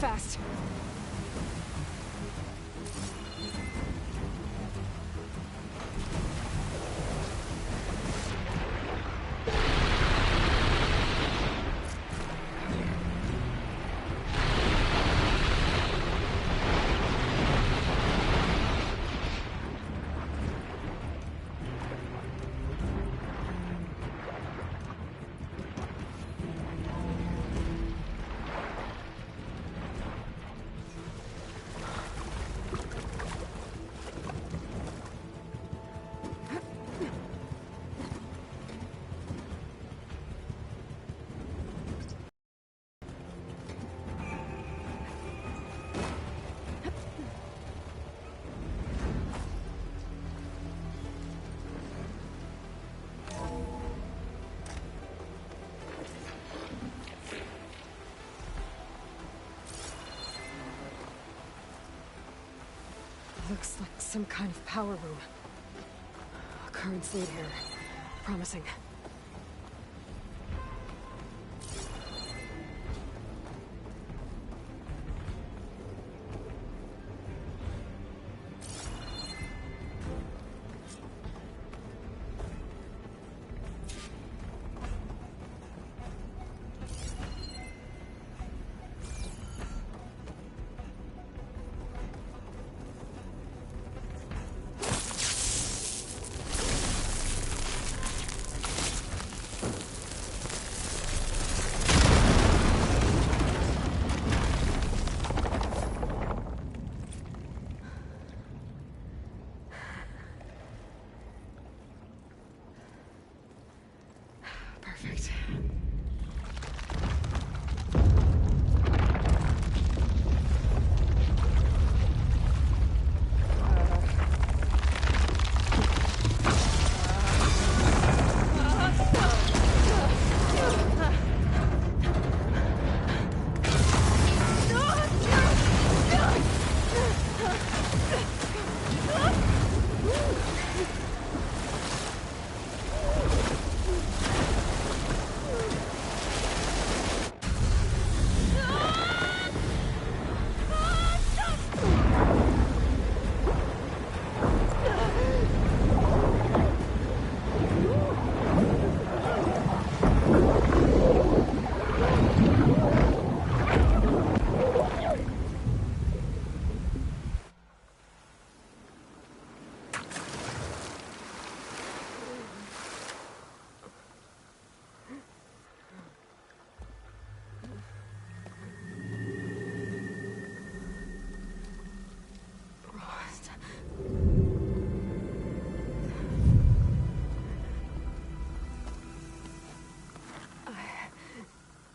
fast. Looks like some kind of power room. Currents lead here. Promising. Perfect.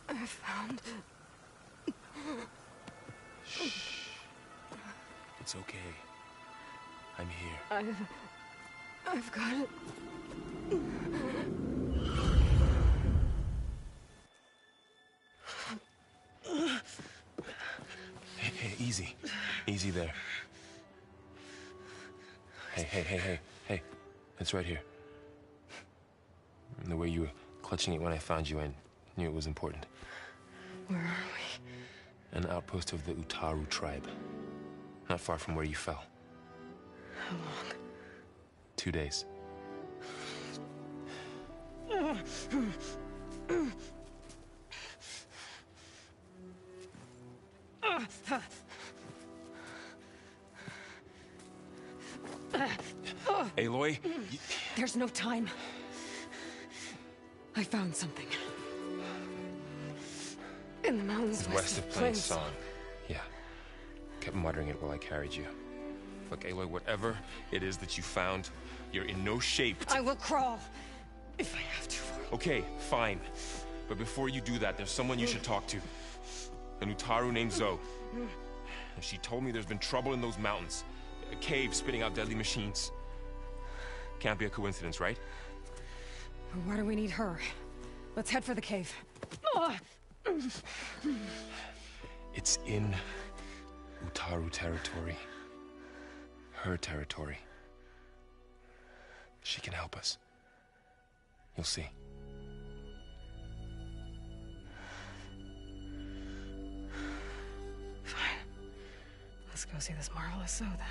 I found... It's okay. I'm here. I've got it. Hey, easy. Easy there. Hey. It's right here. And the way you were clutching it when I found you, I knew it was important. Where are we? An outpost of the Utaru tribe. Not far from where you fell. How long? 2 days. Aloy, There's no time. I found something. In the mountains west of Plain Song. Yeah. Kept muttering it while I carried you. Look, Aloy, whatever it is that you found, you're in no shape to... I will crawl. If I have to. Okay, fine. But before you do that, there's someone you should talk to. An Utaru named Zoe. She told me there's been trouble in those mountains. A cave spitting out deadly machines. Can't be a coincidence, right? Why do we need her? Let's head for the cave. It's in Utaru territory. Her territory. She can help us. You'll see. Let's go see this marvelous Zoe then.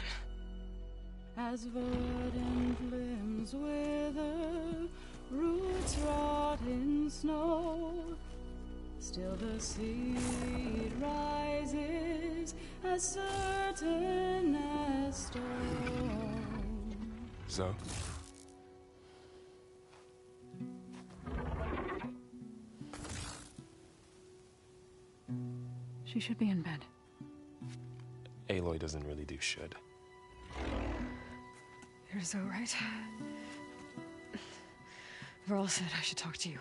As verdant limbs wither, roots rot in snow, still the seed rises as certain as stone. Zoe? She should be in bed. Aloy doesn't really do should. You're so right. Varl said I should talk to you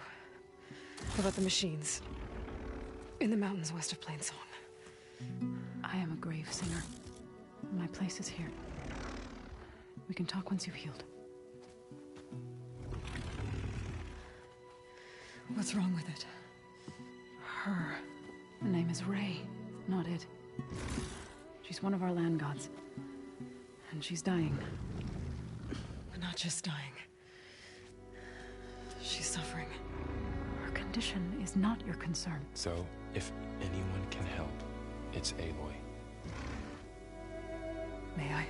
about the machines in the mountains west of Plainsong. I am a grave singer. My place is here. We can talk once you've healed. What's wrong with it? Her name is Ray, not it. She's one of our land gods. And she's dying. But not just dying. She's suffering. Her condition is not your concern. So, if anyone can help, it's Aloy. May I?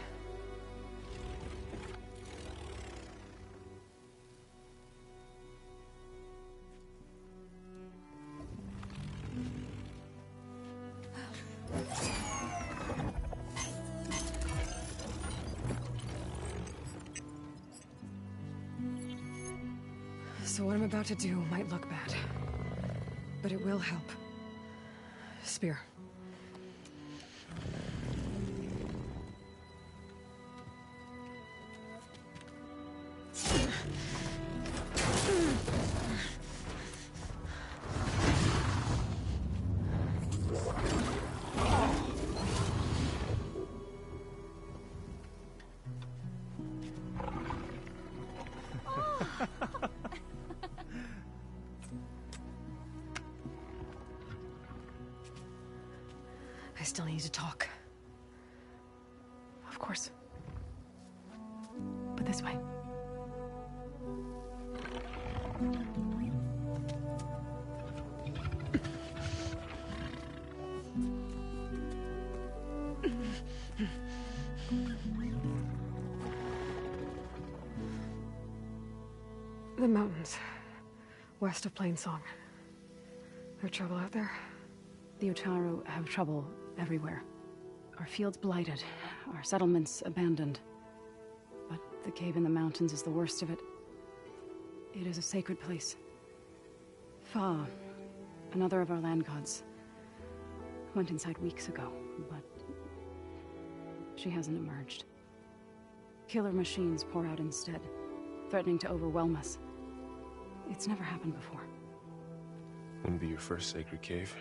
So what I'm about to do might look bad, but it will help. Spear. I still need to talk. Of course. But this way. The mountains, west of Plainsong. There trouble out there? The Utaru have trouble everywhere. Our fields blighted, our settlements abandoned. But the cave in the mountains is the worst of it. It is a sacred place. Fa, another of our land gods, went inside weeks ago, but she hasn't emerged. Killer machines pour out instead, threatening to overwhelm us. It's never happened before. Wouldn't be your first sacred cave.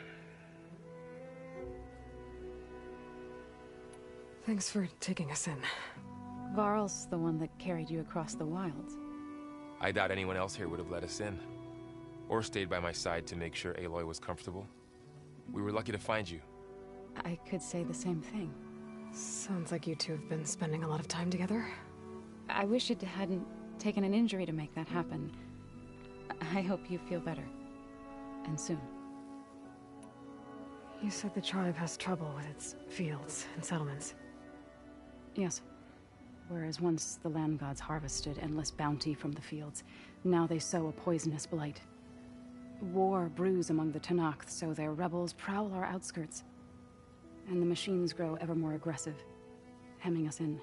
Thanks for taking us in. Varl's the one that carried you across the wilds. I doubt anyone else here would have let us in. Or stayed by my side to make sure Aloy was comfortable. We were lucky to find you. I could say the same thing. Sounds like you two have been spending a lot of time together. I wish it hadn't taken an injury to make that happen. I hope you feel better. And soon. You said the tribe has trouble with its fields and settlements. Yes. Whereas once the land gods harvested endless bounty from the fields, now they sow a poisonous blight. War brews among the Tenakth, so their rebels prowl our outskirts. And the machines grow ever more aggressive, hemming us in,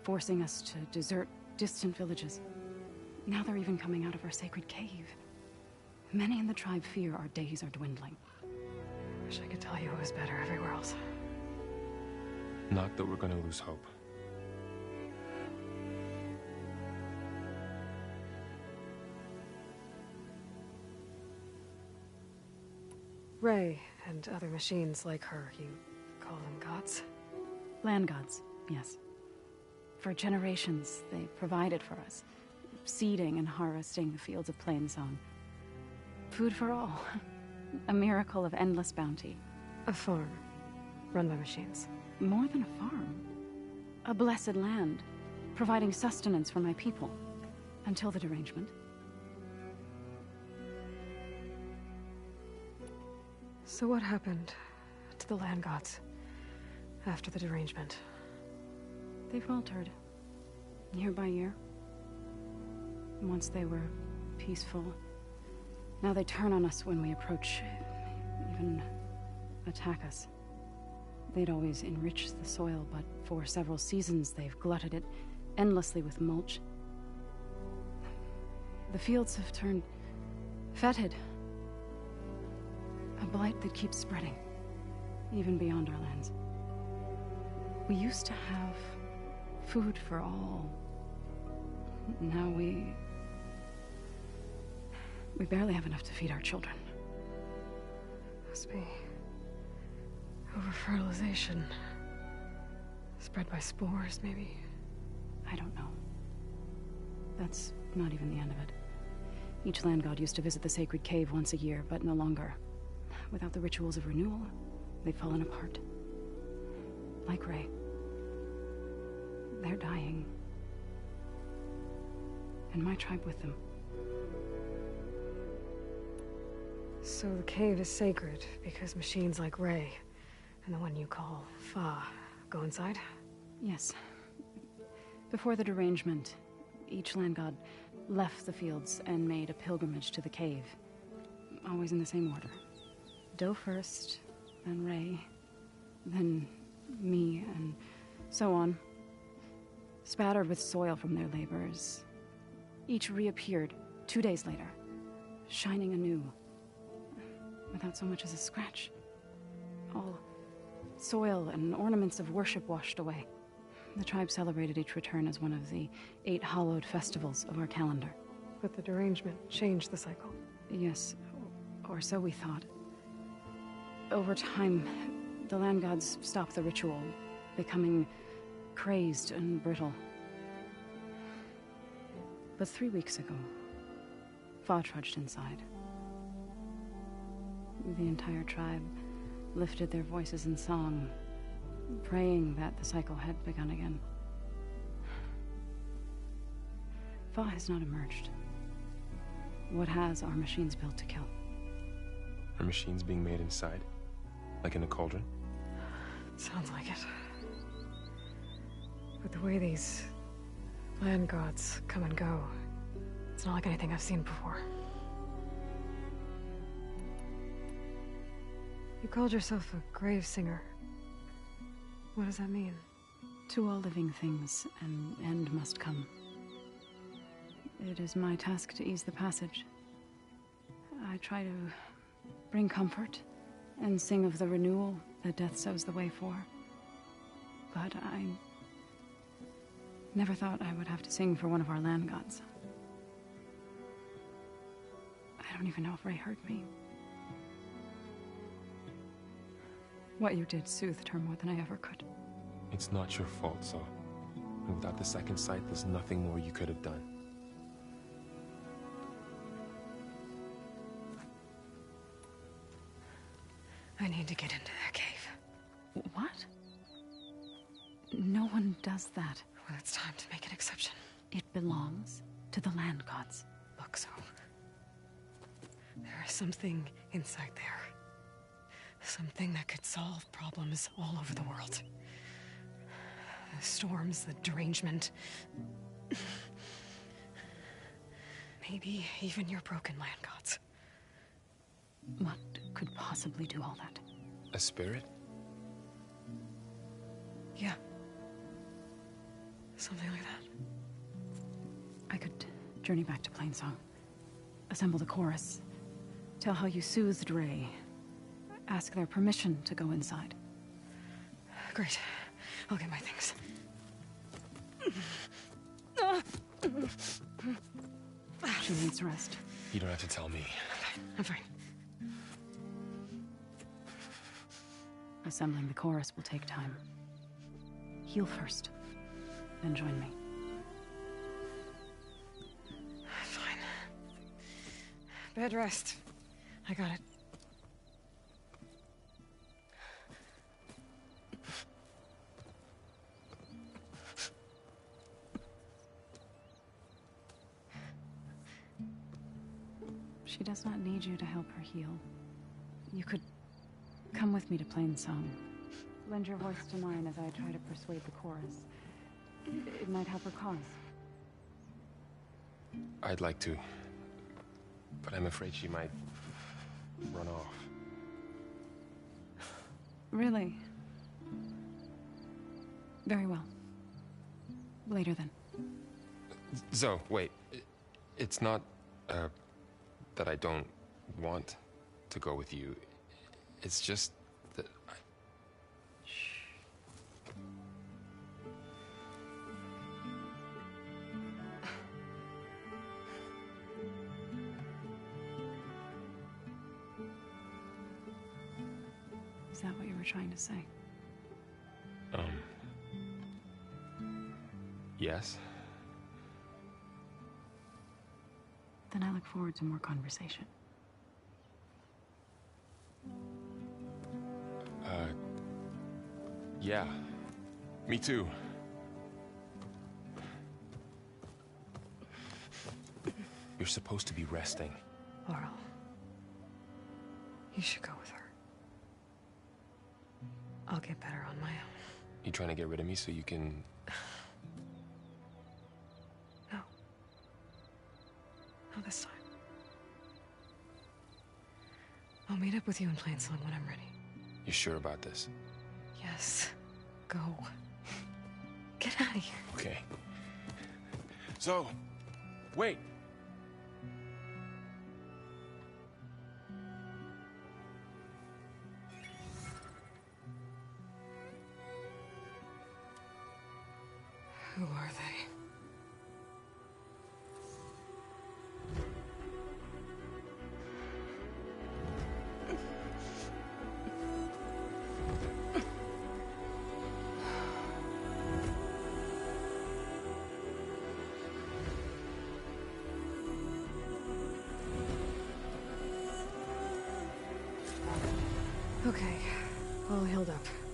forcing us to desert distant villages. Now they're even coming out of our sacred cave. Many in the tribe fear our days are dwindling. Wish I could tell you it was better everywhere else. Not that we're gonna lose hope. Ray and other machines like her, you call them gods? Land gods, yes. For generations, they provided for us, seeding and harvesting the fields of Plainsong. Food for all. A miracle of endless bounty. A farm, run by machines. More than a farm. A blessed land, providing sustenance for my people. Until the derangement. So what happened to the land gods? after the derangement. They faltered, year by year. Once they were peaceful. Now they turn on us when we approach, even attack us. They'd always enriched the soil, but for several seasons they've glutted it endlessly with mulch. The fields have turned fetid. A blight that keeps spreading, even beyond our lands. We used to have food for all. Now we barely have enough to feed our children. Must be over-fertilization. Spread by spores, maybe? I don't know. That's not even the end of it. Each land god used to visit the sacred cave once a year, but no longer. Without the rituals of renewal, they've fallen apart. Like Ray. They're dying. And my tribe with them. So the cave is sacred because machines like Ray and the one you call Fa go inside? Yes. Before the derangement, each land god left the fields and made a pilgrimage to the cave. Always in the same order. Do first, then Ray, then me, and so on. Spattered with soil from their labors. Each reappeared 2 days later, shining anew. Without so much as a scratch. All soil and ornaments of worship washed away. The tribe celebrated each return as one of the 8 hallowed festivals of our calendar. But the derangement changed the cycle. Yes, or so we thought. Over time, the land gods stopped the ritual, becoming crazed and brittle. But 3 weeks ago, Fa trudged inside. The entire tribe lifted their voices in song, praying that the cycle had begun again. Fa has not emerged. What has are machines built to kill? Are machines being made inside? Like in a cauldron? Sounds like it. But the way these land gods come and go, it's not like anything I've seen before. You called yourself a grave singer. What does that mean? To all living things, an end must come. It is my task to ease the passage. I try to bring comfort and sing of the renewal that death sows the way for. But I never thought I would have to sing for one of our land gods. I don't even know if Ray heard me. What you did soothed her more than I ever could. It's not your fault, Saw. And without the second sight, there's nothing more you could have done. I need to get into that cave. What? No one does that. Well, it's time to make an exception. It belongs to the land gods. Look, so there is something inside there. Something that could solve problems all over the world. The storms, the derangement. Maybe even your broken land gods. What could possibly do all that? A spirit? Yeah. Something like that. I could journey back to Plainsong. Assemble the chorus. Tell how you soothed Ray. Ask their permission to go inside. Great. I'll get my things. She needs rest. You don't have to tell me. I'm fine. Assembling the chorus will take time. Heal first, then join me. Fine. Bed rest. I got it. She does not need you to help her heal. You could come with me to Plainsong. lend your voice to mine as I try to persuade the chorus. It might help her cause. I'd like to, but I'm afraid she might run off. Really? Very well. Later then. Zoe, wait. It's not, that I don't want to go with you. It's just that I... Is that what you were trying to say? Yes? Then I look forward to more conversation. Yeah. Me too. You're supposed to be resting. Laurel, you should go with her. I'll get better on my own. You trying to get rid of me so you can... No. Not this time. I'll meet up with you in Plain Song when I'm ready. You sure about this? Yes. Go. Get out of here. Okay. So, wait. Who are they? Okay, all healed up.